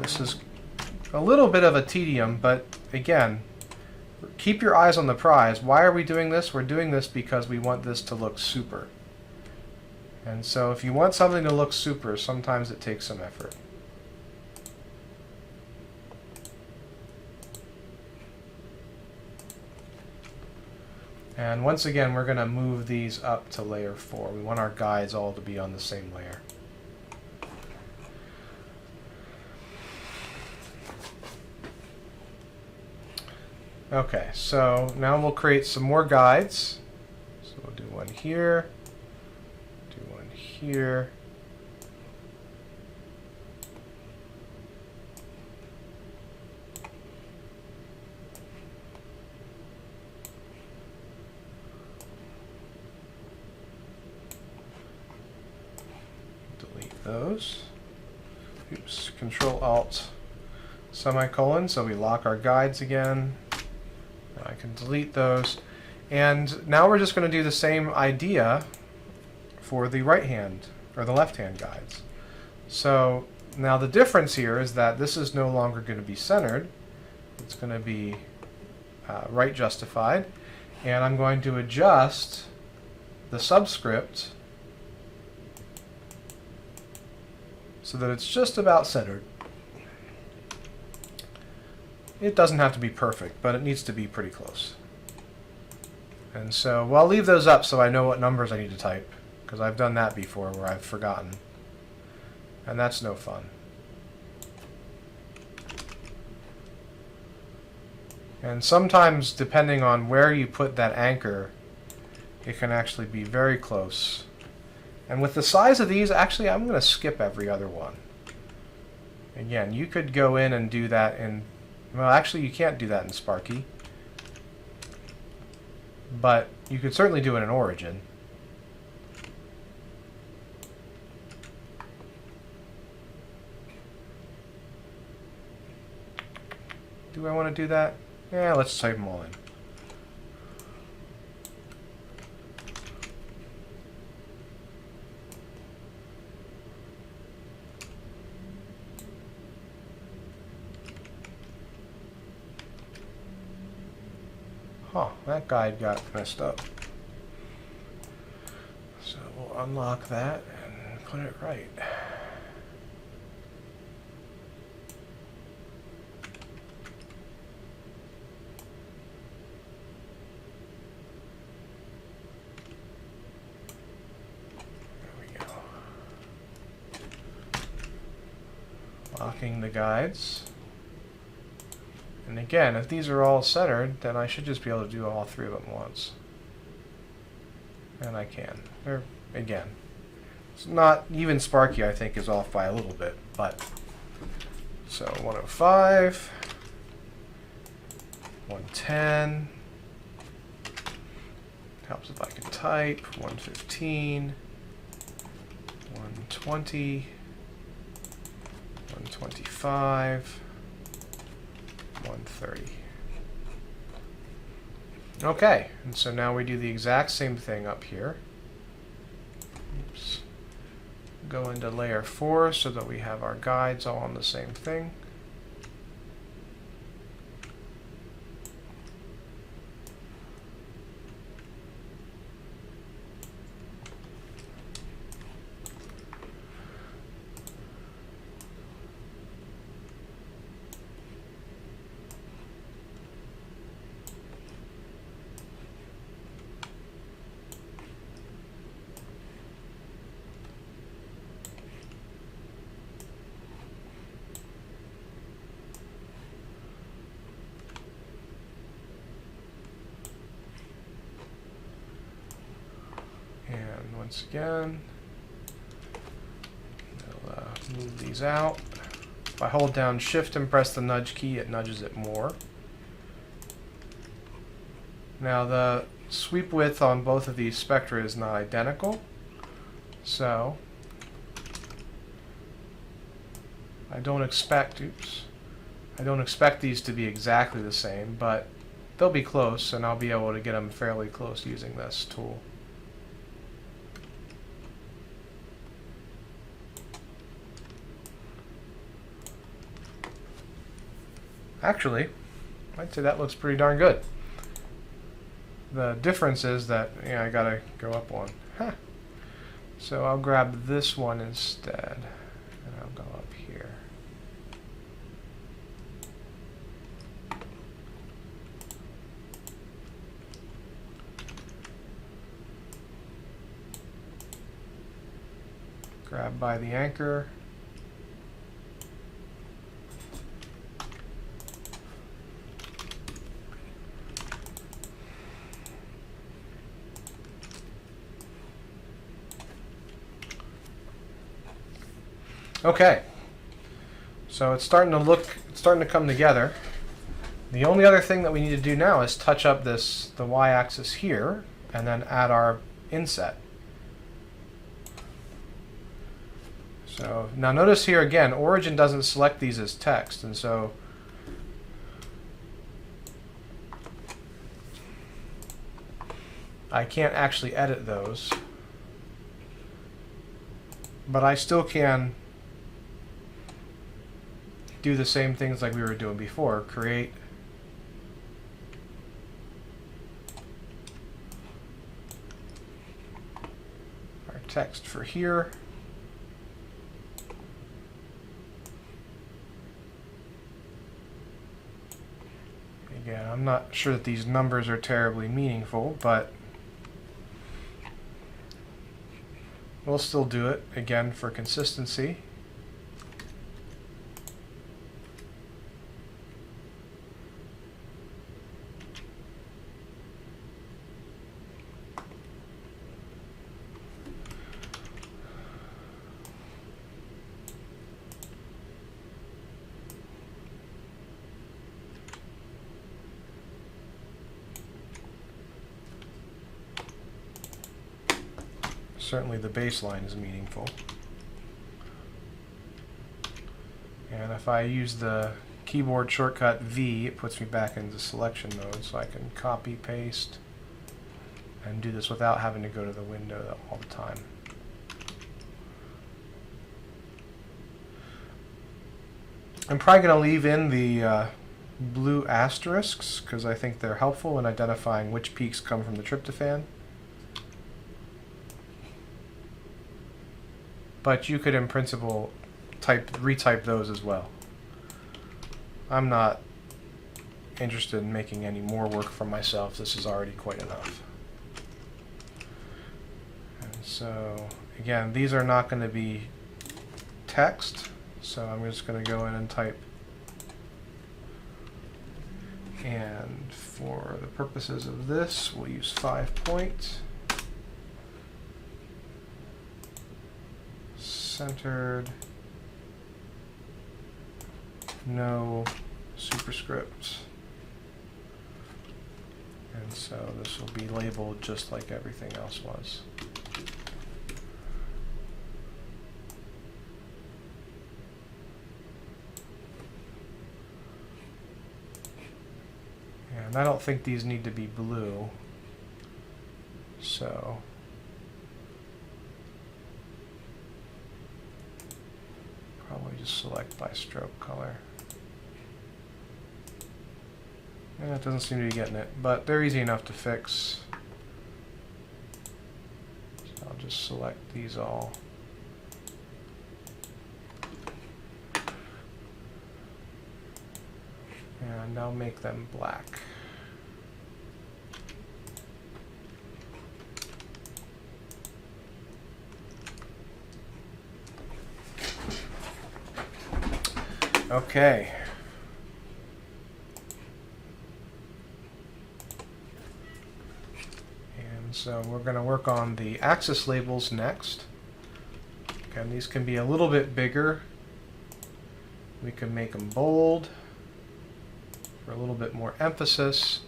this is A little bit of a tedium, but again, keep your eyes on the prize. Why are we doing this? We're doing this because we want this to look super. And so if you want something to look super, sometimes it takes some effort. And once again, we're going to move these up to layer 4. We want our guides all to be on the same layer. Okay, so now we'll create some more guides. So we'll do one here, do one here. Delete those. Oops, Control Alt semicolon, so we lock our guides again. I can delete those. And now we're just going to do the same idea for the right hand or the left hand guides. So now the difference here is that this is no longer going to be centered. It's going to be right justified. And I'm going to adjust the subscript so that it's just about centered. It doesn't have to be perfect, but it needs to be pretty close. And so, well, I'll leave those up so I know what numbers I need to type, because I've done that before where I've forgotten. And that's no fun. And sometimes, depending on where you put that anchor, it can actually be very close. And with the size of these, actually, I'm going to skip every other one. Again, you could go in and do that in... Well, actually, you can't do that in Sparky. But you could certainly do it in Origin. Do I want to do that? Yeah, let's type them all in. Huh, that guide got messed up. So we'll unlock that and put it right. There we go. Locking the guides. And again, if these are all centered, then I should just be able to do all three of them once. And I can. They're, again, it's not, even Sparky I think is off by a little bit, but. So 105, 110, helps if I can type, 115, 120, 125, 130. Okay, and so now we do the exact same thing up here. Oops. Go into layer 4 so that we have our guides all on the same thing. Once again, we'll move these out. If I hold down Shift and press the nudge key, it nudges it more. Now the sweep width on both of these spectra is not identical, so I don't expect these to be exactly the same, but they'll be close, and I'll be able to get them fairly close using this tool. Actually, I'd say that looks pretty darn good. The difference is that I gotta go up one. Huh. So I'll grab this one instead, and I'll go up here. Grab by the anchor. Okay, so it's starting to come together. The only other thing that we need to do now is touch up the y-axis here, and then add our inset. So now notice here again, Origin doesn't select these as text, and so I can't actually edit those, but I still can do the same things like we were doing before. Create our text for here. Again, I'm not sure that these numbers are terribly meaningful, but we'll still do it again for consistency. Certainly the baseline is meaningful. And if I use the keyboard shortcut V, it puts me back into selection mode, so I can copy, paste, and do this without having to go to the window all the time. I'm probably going to leave in the blue asterisks because I think they're helpful in identifying which peaks come from the tryptophan. But you could, in principle, retype those as well. I'm not interested in making any more work for myself. This is already quite enough. And so, again, these are not going to be text, so I'm just going to go in and type. And for the purposes of this, we'll use 5 point. Centered, no superscript, and so this will be labeled just like everything else was. And I don't think these need to be blue, so probably just select by stroke color. And it doesn't seem to be getting it, but they're easy enough to fix. So I'll just select these all. And I'll make them black. Okay. And so we're going to work on the axis labels next. Again, these can be a little bit bigger. We can make them bold for a little bit more emphasis.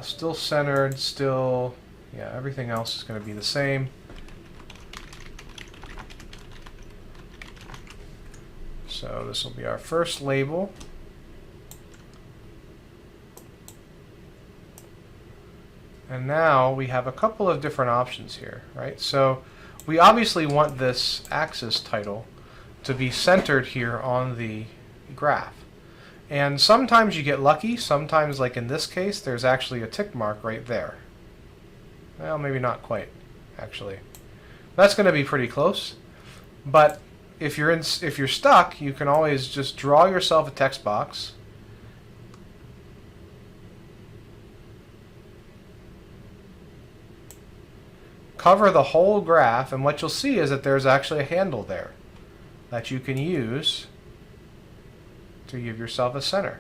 Still centered, still, yeah, everything else is going to be the same. So this will be our first label. And now we have a couple of different options here, right? So we obviously want this axis title to be centered here on the graph. And sometimes you get lucky. Sometimes, like in this case, there's actually a tick mark right there. Well, maybe not quite, actually. That's going to be pretty close. But if you're stuck, you can always just draw yourself a text box. Cover the whole graph, and what you'll see is that there's actually a handle there that you can use to give yourself a center.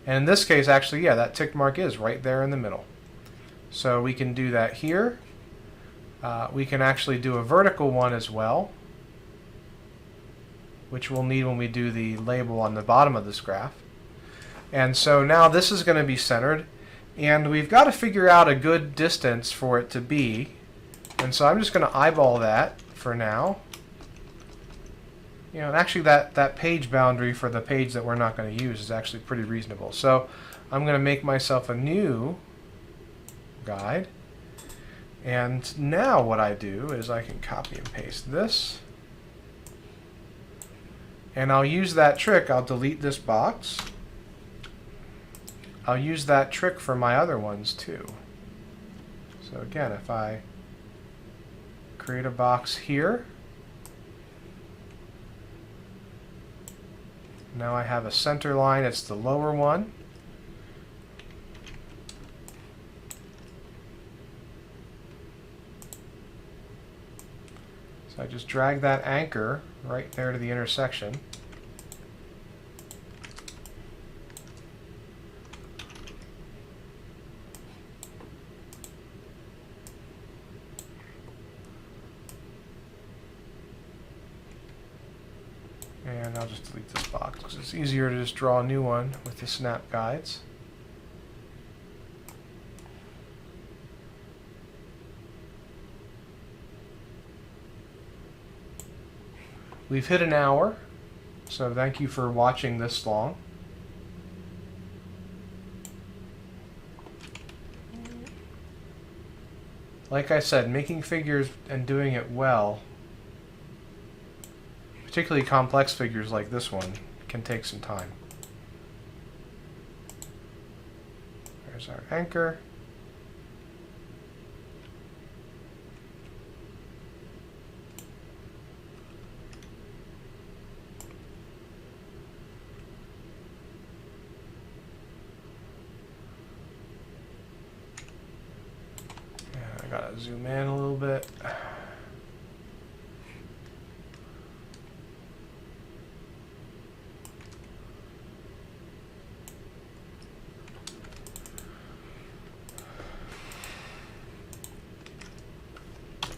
And in this case, actually, yeah, that tick mark is right there in the middle. So we can do that here. We can actually do a vertical one as well, which we'll need when we do the label on the bottom of this graph. And so now this is going to be centered, and we've got to figure out a good distance for it to be. And so I'm just going to eyeball that for now. You know, and actually that page boundary for the page that we're not going to use is actually pretty reasonable. So I'm going to make myself a new guide. And now what I do is I can copy and paste this. And I'll use that trick. I'll delete this box. I'll use that trick for my other ones too. So again, if I create a box here, now I have a center line. It's the lower one. So I just drag that anchor right there to the intersection. And I'll just delete this box because it's easier to just draw a new one with the snap guides. We've hit an hour, so thank you for watching this long. Like I said, making figures and doing it well, particularly complex figures like this one, can take some time. There's our anchor. I gotta zoom in a little bit.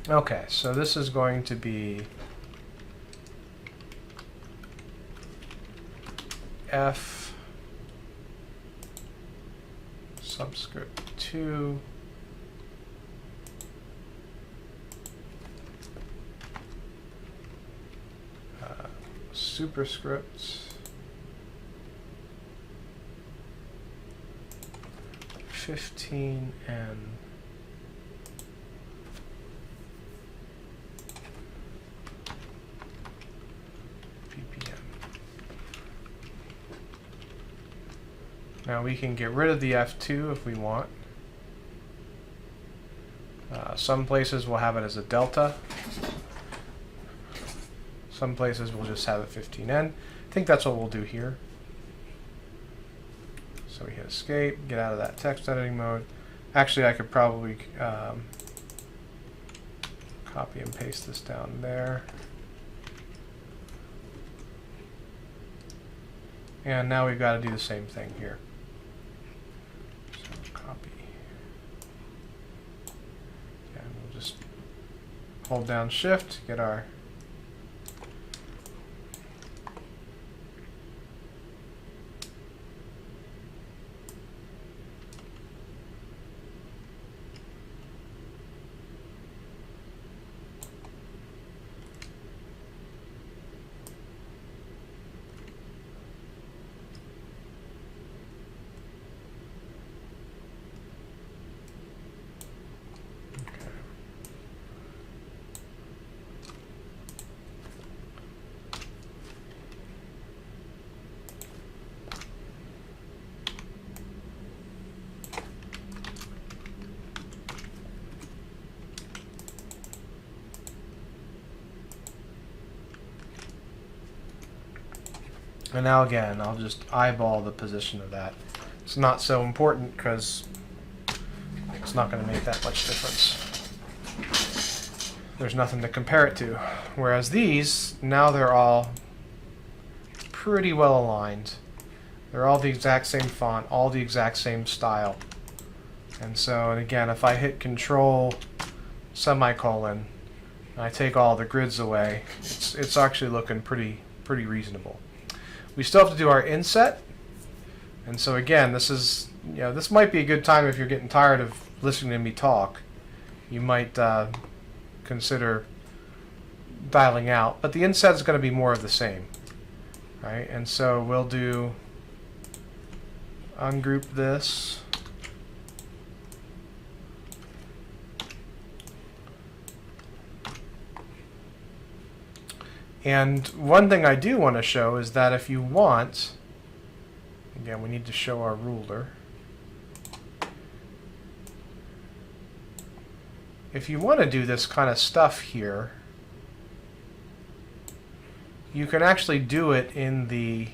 Okay, so this is going to be F subscript 2 superscript 15 and now we can get rid of the F2 if we want. Some places will have it as a delta. Some places will just have it 15N. I think that's what we'll do here. So we hit escape, get out of that text editing mode. Actually, I could probably copy and paste this down there. And now we've got to do the same thing here. So copy. And we'll just hold down Shift, get our And now again, I'll just eyeball the position of that. It's not so important because it's not going to make that much difference. There's nothing to compare it to. Whereas these, now they're all pretty well aligned. They're all the exact same font, all the exact same style. And so, and again, if I hit Control semicolon, and I take all the grids away, it's actually looking pretty reasonable. We still have to do our inset. And so again, this is, this might be a good time if you're getting tired of listening to me talk. You might consider dialing out, but the inset is going to be more of the same, right? And so we'll do ungroup this, and one thing I do want to show is that if you want, again, we need to show our ruler. If you want to do this kind of stuff here, you can actually do it in the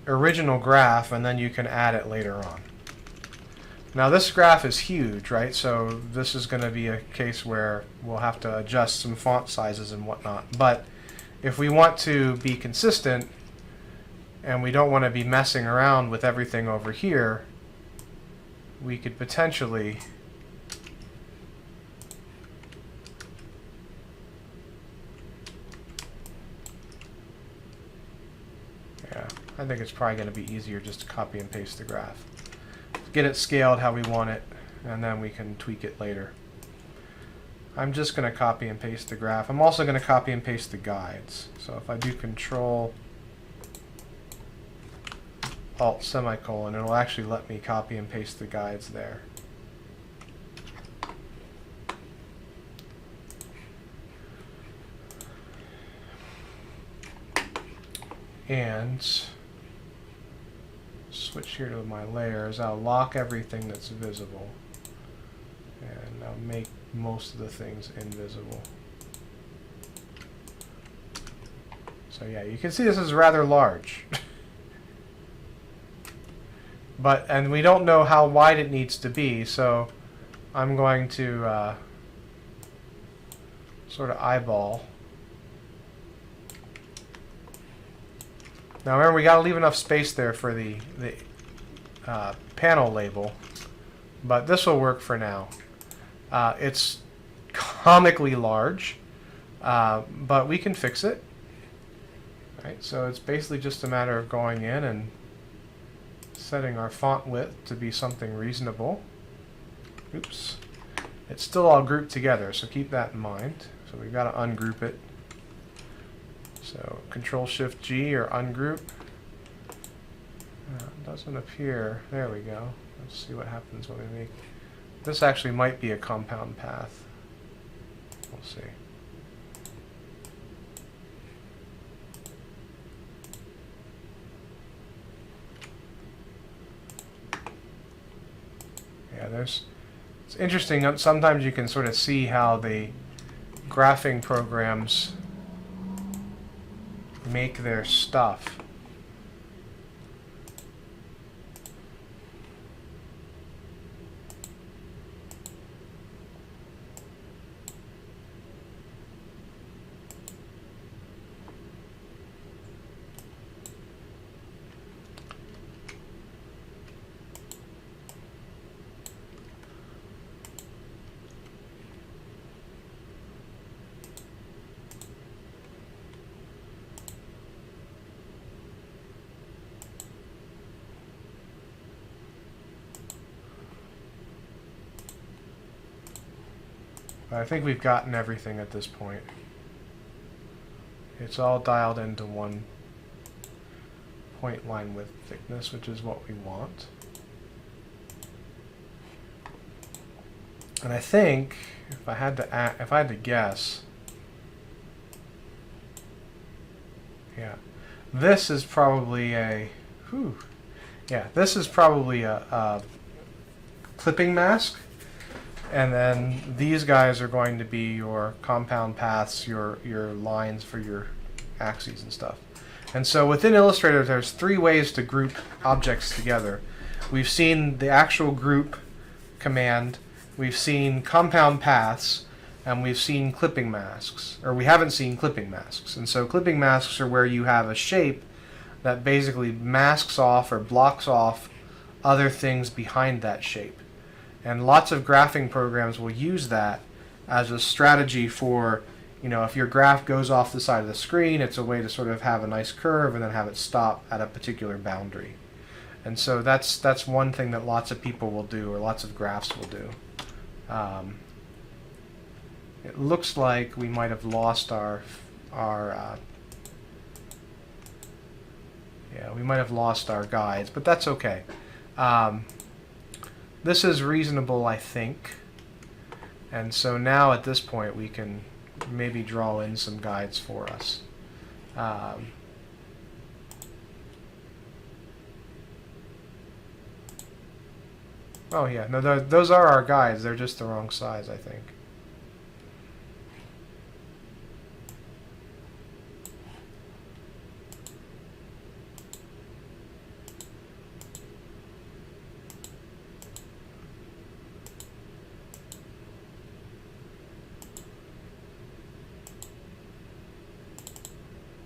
original graph, and then you can add it later on. Now this graph is huge, right? So this is going to be a case where we'll have to adjust some font sizes and whatnot. But if we want to be consistent and we don't want to be messing around with everything over here, we could potentially I think it's probably going to be easier just to copy and paste the graph. Get it scaled how we want it, and then we can tweak it later. I'm just going to copy and paste the graph. I'm also going to copy and paste the guides. So if I do Control Alt semicolon, it'll actually let me copy and paste the guides there. And switch here to my layers. I'll lock everything that's visible, and I'll make most of the things invisible. So yeah, you can see this is rather large. And we don't know how wide it needs to be, so I'm going to sort of eyeball. Now remember, we got to leave enough space there for the panel label, but this will work for now. It's comically large, but we can fix it. Right, so it's basically just a matter of going in and setting our font width to be something reasonable. Oops. It's still all grouped together, so keep that in mind. So we've got to ungroup it. So Control-Shift-G or ungroup. It doesn't appear. There we go. Let's see what happens when we make. This actually might be a compound path. We'll see. Yeah, it's interesting. Sometimes you can sort of see how the graphing programs make their stuff. I think we've gotten everything at this point. It's all dialed into one point line width thickness, which is what we want. And I think if I had to guess, yeah, this is probably a Yeah, this is probably a clipping mask, and then these guys are going to be your compound paths, your lines for your axes and stuff. And so within Illustrator, there's 3 ways to group objects together. We've seen the actual group command, we've seen compound paths, and we've seen clipping masks. Or we haven't seen clipping masks. And so clipping masks are where you have a shape that basically masks off or blocks off other things behind that shape. And lots of graphing programs will use that as a strategy for, you know, if your graph goes off the side of the screen, it's a way to sort of have a nice curve and then have it stop at a particular boundary. And so that's one thing that lots of people will do, or lots of graphs will do. It looks like we might have lost we might have lost our guides, but that's okay. This is reasonable, I think. And so now at this point we can maybe draw in some guides for us. Oh yeah, no, those are our guides. They're just the wrong size, I think.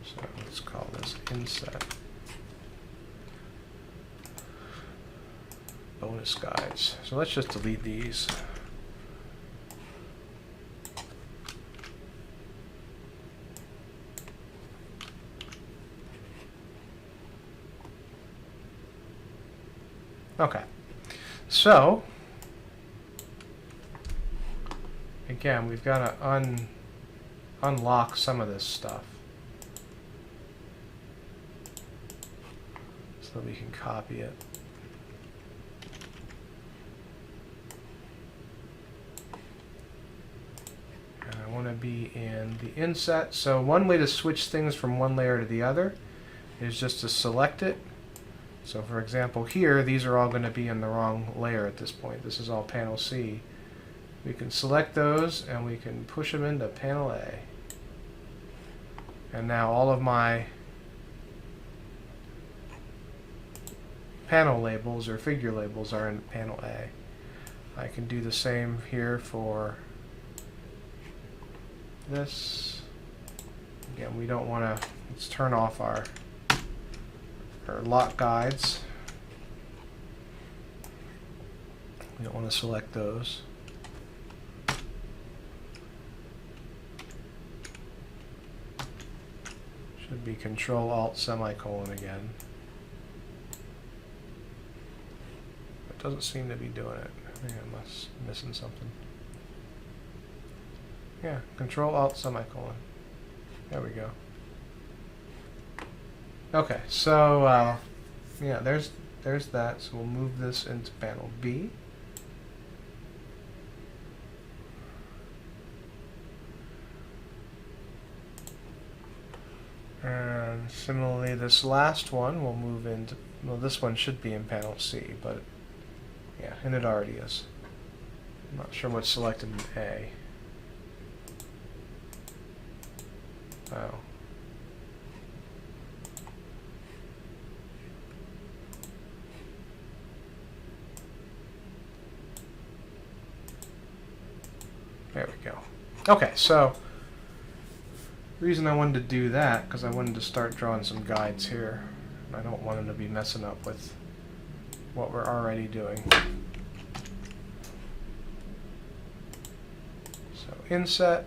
So let's call this inset. Bonus guides. So let's just delete these. Okay. So again, we've got to unlock some of this stuff so we can copy it. I want to be in the inset. So one way to switch things from one layer to the other is just to select it. So for example here, these are all going to be in the wrong layer at this point. This is all panel C. We can select those and we can push them into panel A. And now all of my panel labels or figure labels are in panel A. I can do the same here for this. Again, we don't want to, let's turn off our lock guides. We don't want to select those. Should be Control Alt semicolon again. It doesn't seem to be doing it. I think I'm missing something. Yeah, Control Alt semicolon. There we go. Okay, so yeah, there's that. So we'll move this into panel B. And similarly, this last one will move into, well, this one should be in panel C, but yeah, and it already is. I'm not sure what's selected in A. Oh. There we go. Okay, so the reason I wanted to do that, because I wanted to start drawing some guides here. I don't want them to be messing up with what we're already doing. So inset.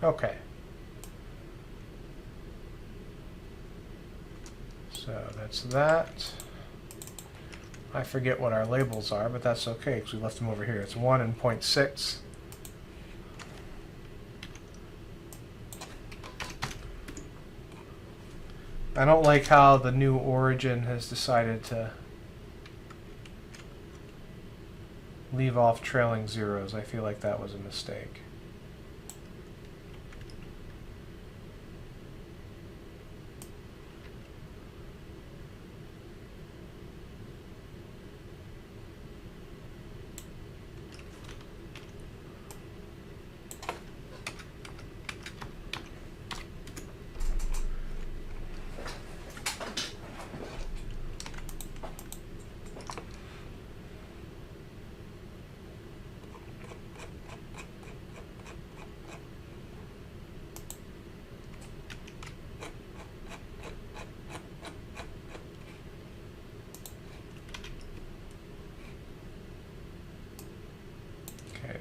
Okay. So that's that. I forget what our labels are, but that's okay because we left them over here. It's 1 and 0.6. I don't like how the new Origin has decided to leave off trailing zeros. I feel like that was a mistake.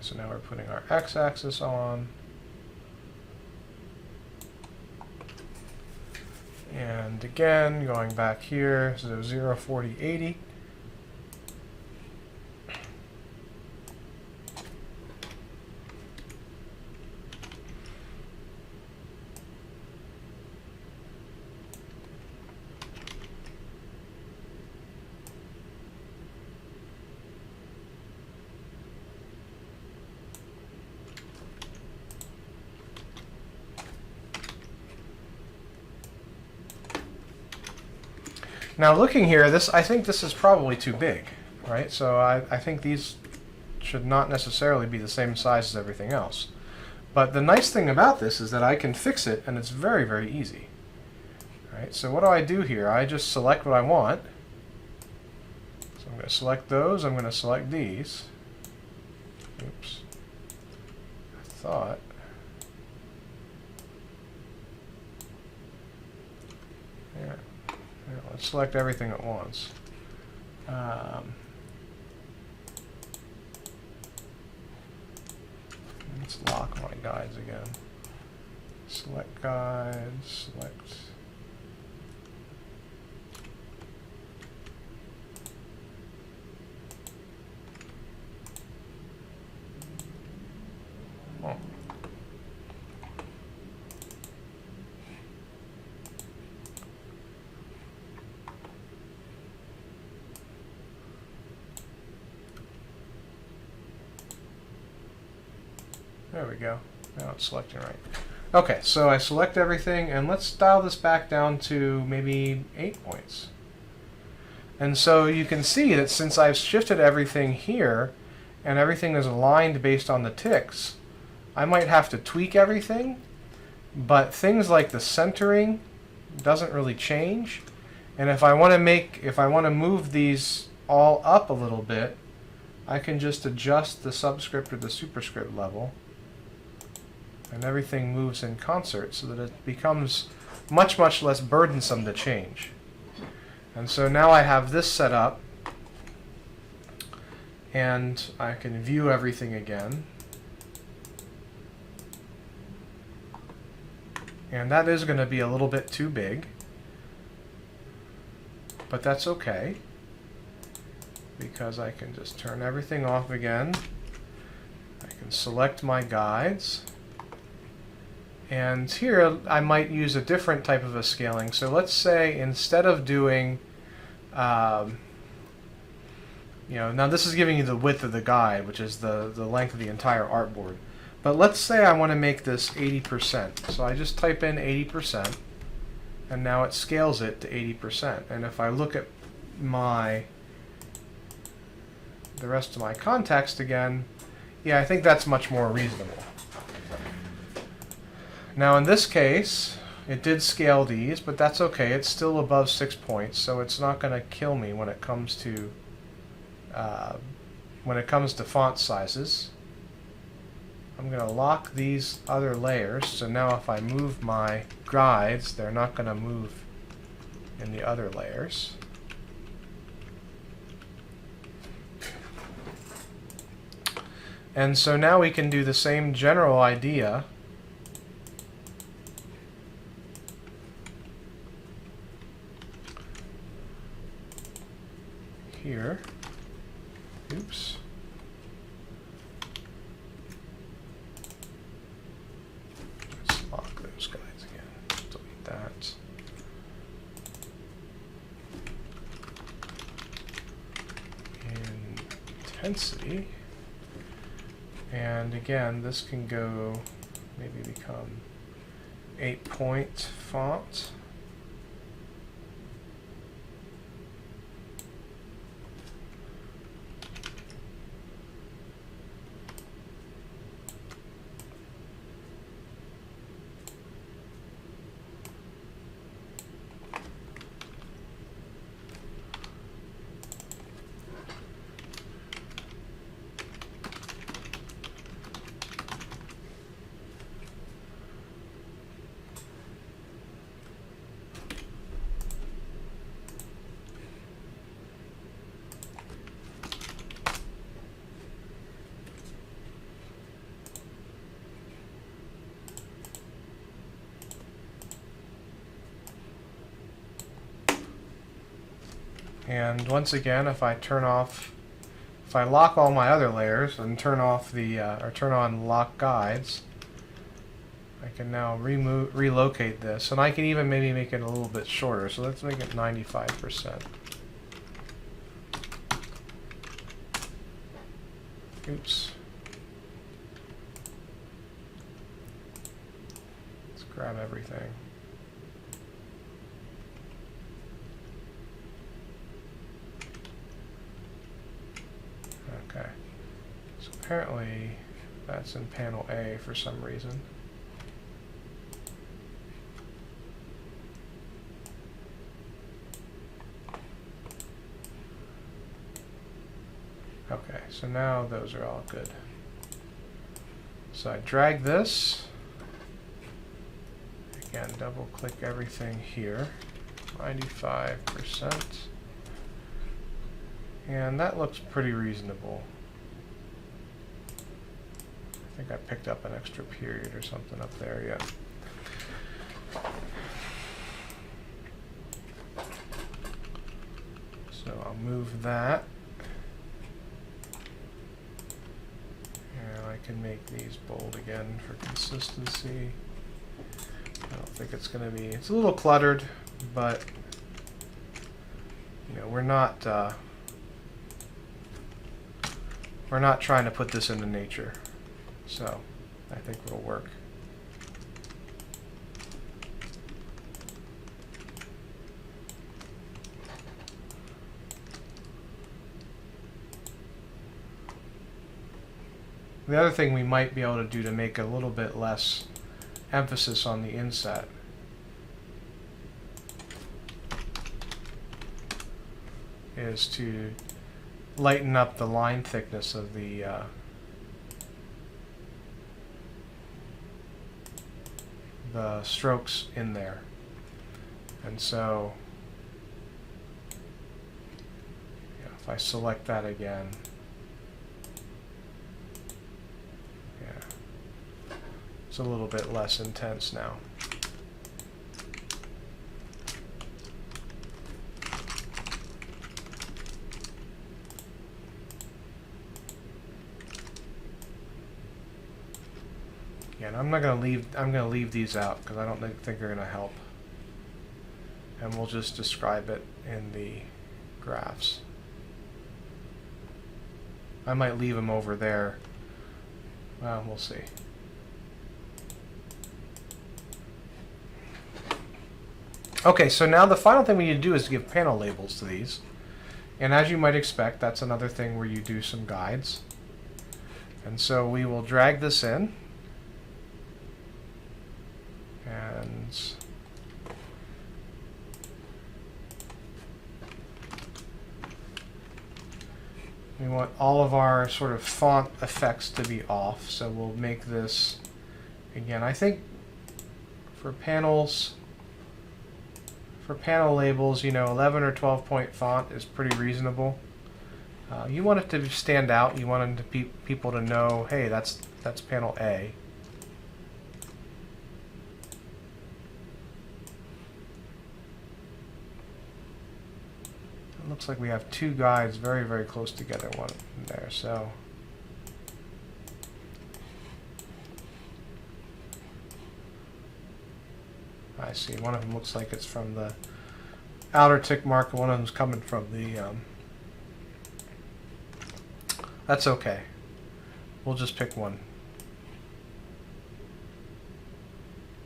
So now we're putting our x-axis on. And again, going back here, so 0, 40, 80. Now looking here, I think this is probably too big, right? So I think these should not necessarily be the same size as everything else. But the nice thing about this is that I can fix it, and it's very, very easy. Right? So what do I do here? I just select what I want. So I'm going to select those. I'm going to select these. Oops. I thought. Yeah. Let's select everything at once. Let's lock my guides again. Select guides, select. Oh. There we go. Now it's selecting right. Okay, so I select everything, and let's dial this back down to maybe 8 points. And so you can see that since I've shifted everything here, and everything is aligned based on the ticks, I might have to tweak everything, but things like the centering doesn't really change. And if I want to move these all up a little bit, I can just adjust the subscript or the superscript level, and everything moves in concert so that it becomes much, much less burdensome to change. And so now I have this set up, and I can view everything again. And that is going to be a little bit too big, but that's okay, because I can just turn everything off again. I can select my guides. And here I might use a different type of a scaling. So let's say instead of doing, now this is giving you the width of the guide, which is the length of the entire artboard. But let's say I want to make this 80%. So I just type in 80%, and now it scales it to 80%. And if I look at the rest of my context again, yeah, I think that's much more reasonable. Now in this case, it did scale these, but that's okay. It's still above 6 points, so it's not going to kill me when it comes to font sizes. I'm going to lock these other layers, so now if I move my guides, they're not going to move in the other layers. And so now we can do the same general idea here. Oops. Let's lock those guys again. Delete that. Intensity. And again, this can go, maybe become 8-point font. And once again, if I lock all my other layers and turn off the, or turn on lock guides, I can now relocate this, and I can even maybe make it a little bit shorter. So let's make it 95%. Oops. Let's grab everything. Okay, so apparently that's in panel A for some reason. Okay, so now those are all good. So I drag this, again double click everything here, 95%. And that looks pretty reasonable. I think I picked up an extra period or something up there, yeah. So I'll move that. And I can make these bold again for consistency. I don't think it's going to be, it's a little cluttered, but you know, we're not trying to put this into nature, so I think it'll work. The other thing we might be able to do to make a little bit less emphasis on the inset is to lighten up the line thickness of the strokes in there. And so yeah, if I select that again, yeah, it's a little bit less intense now. And I'm gonna leave these out because I don't think they're gonna help. And we'll just describe it in the graphs. I might leave them over there. Well, we'll see. Okay, so now the final thing we need to do is give panel labels to these. And as you might expect, that's another thing where you do some guides. And so we will drag this in. And we want all of our sort of font effects to be off, so we'll make this, again, I think for panels, for panel labels, you know, 11 or 12 point font is pretty reasonable. You want it to stand out. You want people to know, hey, that's panel A. looks like we have two guides very, very close together, one there. So I see one of them looks like it's from the outer tick mark, and one of them's coming from the that's okay. We'll just pick one.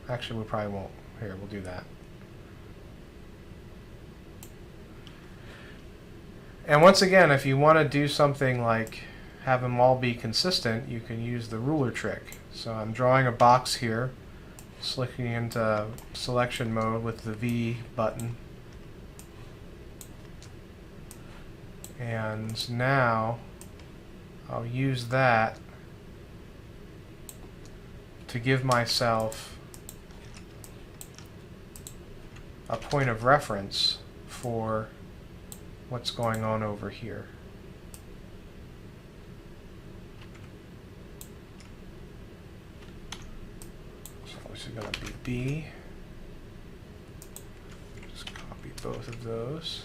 Actually, we probably won't. Here, we'll do that. And once again, if you want to do something like have them all be consistent, you can use the ruler trick. So I'm drawing a box here, slicking into selection mode with the V button. And now I'll use that to give myself a point of reference for what's going on over here. So this is going to be B. Just copy both of those.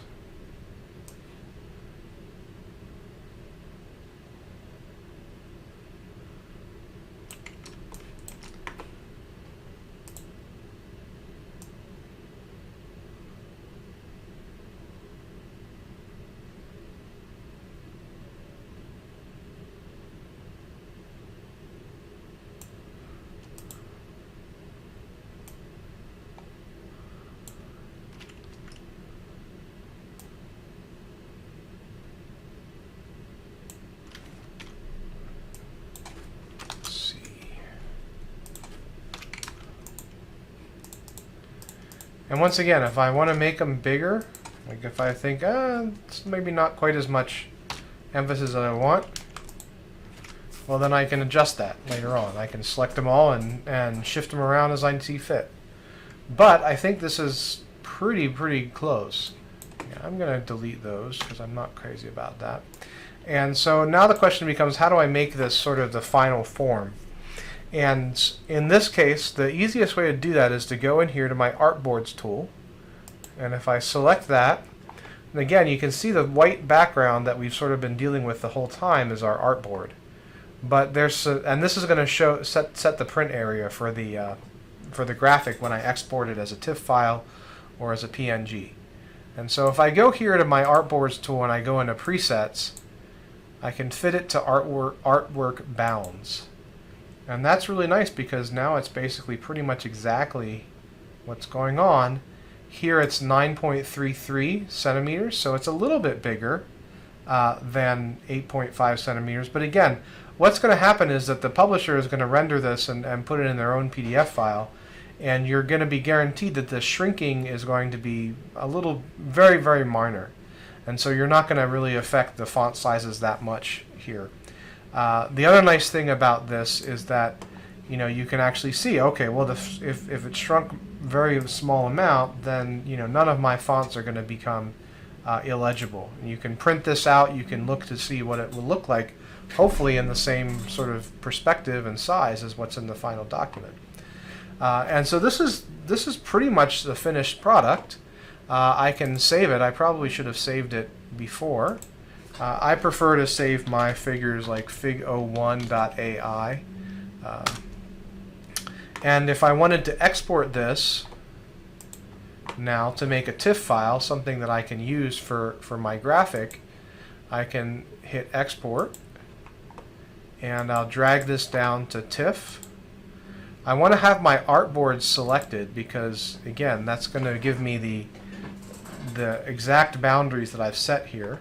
And once again, if I want to make them bigger, like if I think, it's maybe not quite as much emphasis as I want, well then I can adjust that later on. I can select them all and shift them around as I see fit. But I think this is pretty close. Yeah, I'm going to delete those because I'm not crazy about that. And so now the question becomes, how do I make this sort of the final form? And in this case, the easiest way to do that is to go in here to my Artboards tool. And if I select that, and again, you can see the white background that we've sort of been dealing with the whole time is our artboard. But there's and this is going to set the print area for the graphic when I export it as a TIFF file or as a PNG. And so if I go here to my Artboards tool and I go into presets, I can fit it to artwork bounds. And that's really nice because now it's basically pretty much exactly what's going on. Here it's 9.33 centimeters, so it's a little bit bigger than 8.5 centimeters. But again, what's going to happen is that the publisher is going to render this and put it in their own PDF file, and you're going to be guaranteed that the shrinking is going to be a little very minor. And so you're not going to really affect the font sizes that much here. The other nice thing about this is that you can actually see, okay, well, if it shrunk very small amount, then none of my fonts are going to become illegible. You can print this out. You can look to see what it will look like, hopefully in the same sort of perspective and size as what's in the final document. And so this is pretty much the finished product. I can save it. I probably should have saved it before. I prefer to save my figures like fig01.ai. And if I wanted to export this now to make a TIFF file, something that I can use for my graphic, I can hit export and I'll drag this down to TIFF. I want to have my artboard selected because, again, that's going to give me the exact boundaries that I've set here.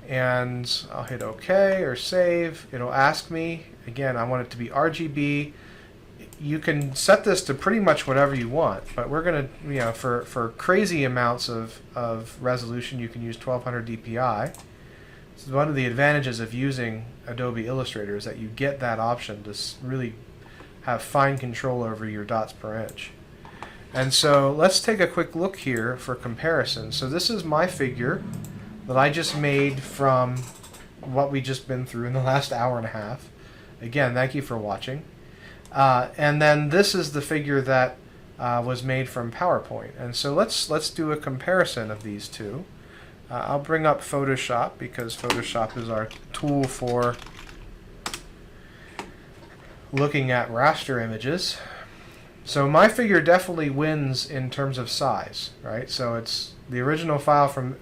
And I'll hit OK or save. It'll ask me, again, I want it to be RGB. You can set this to pretty much whatever you want, but we're going to, for crazy amounts of resolution, you can use 1200 dpi. This is one of the advantages of using Adobe Illustrator, is that you get that option to really have fine control over your dots per inch. And so let's take a quick look here for comparison. So this is my figure that I just made from what we just been through in the last hour and a half. Again, thank you for watching. And then this is the figure that was made from PowerPoint. And so let's do a comparison of these two. I'll bring up Photoshop because Photoshop is our tool for looking at raster images. So my figure definitely wins in terms of size, right? So it's the original file from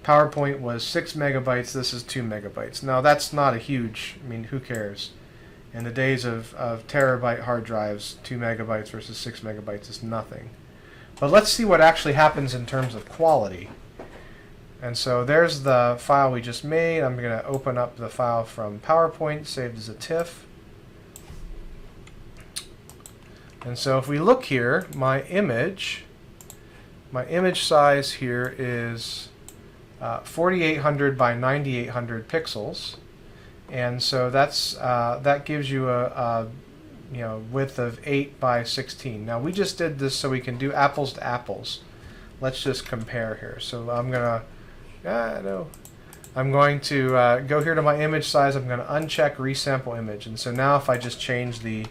PowerPoint was 6 megabytes, this is 2 megabytes. Now that's not a huge, I mean, who cares? In the days of terabyte hard drives, 2 megabytes versus 6 megabytes is nothing. But let's see what actually happens in terms of quality. And so there's the file we just made. I'm going to open up the file from PowerPoint, saved as a TIFF. And so if we look here, my image size here is 4800 by 9800 pixels. And so that's that gives you a width of 8 by 16. Now we just did this so we can do apples to apples. Let's just compare here. So I'm gonna go here to my image size. I'm gonna uncheck resample image. And so now if I just change the,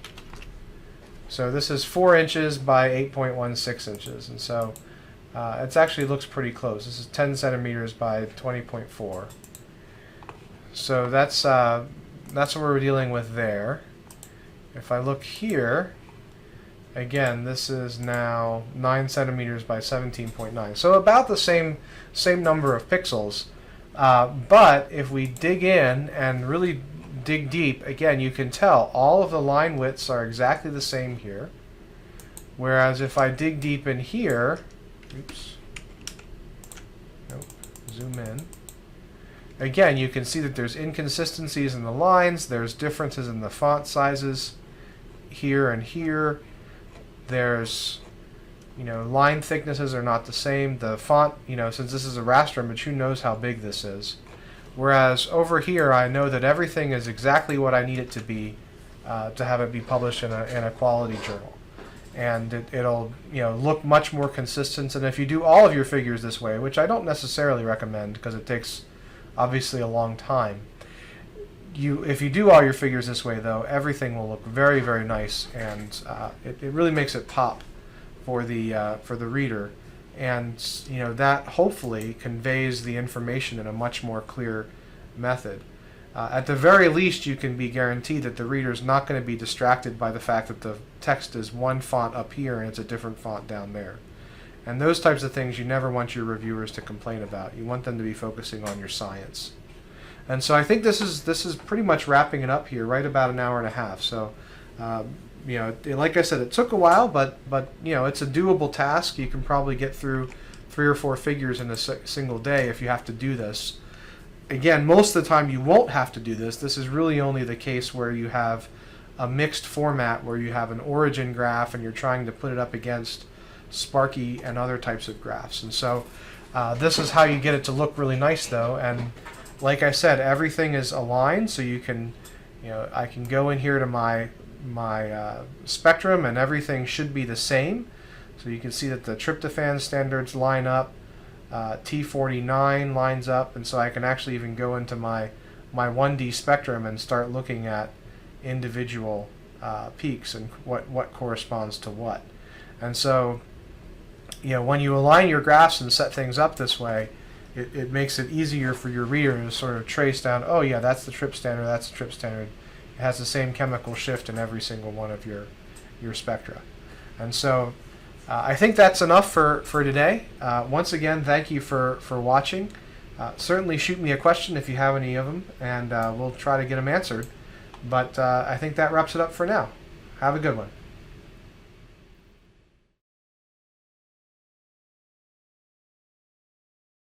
so this is 4 inches by 8.16 inches, and so it actually looks pretty close. This is 10 centimeters by 20.4. So that's what we're dealing with there. If I look here, again, this is now 9 centimeters by 17.9. So about the same number of pixels. But if we dig in and really dig deep, again, you can tell all of the line widths are exactly the same here. Whereas if I dig deep in here, oops, nope, zoom in. Again, you can see that there's inconsistencies in the lines, there's differences in the font sizes here and here. There's, line thicknesses are not the same. The font, since this is a raster image, who knows how big this is. Whereas over here, I know that everything is exactly what I need it to be to have it be published in a quality journal. And it'll look much more consistent. And if you do all of your figures this way, which I don't necessarily recommend because it takes obviously a long time, if you do all your figures this way, though, everything will look very, very nice, and it really makes it pop for the reader. And that hopefully conveys the information in a much more clear method. At the very least, you can be guaranteed that the reader is not going to be distracted by the fact that the text is one font up here and it's a different font down there. And those types of things you never want your reviewers to complain about. You want them to be focusing on your science. And so I think this is pretty much wrapping it up here, right about an hour and a half. So like I said, it took a while, but it's a doable task. You can probably get through 3 or 4 figures in a single day if you have to do this. Again, most of the time you won't have to do this. This is really only the case where you have a mixed format, where you have an origin graph and you're trying to put it up against Sparky and other types of graphs. And so this is how you get it to look really nice, though. And like I said, everything is aligned, so you can, I can go in here to my spectrum and everything should be the same. So you can see that the tryptophan standards line up, T49 lines up, and so I can actually even go into my 1D spectrum and start looking at individual peaks and what corresponds to what. And so when you align your graphs and set things up this way, it makes it easier for your reader to sort of trace down, oh yeah, that's the trip standard, that's the trip standard. It has the same chemical shift in every single one of your spectra. And so I think that's enough for today. Once again, thank you for watching. Certainly shoot me a question if you have any of them, and we'll try to get them answered. But I think that wraps it up for now. Have a good one.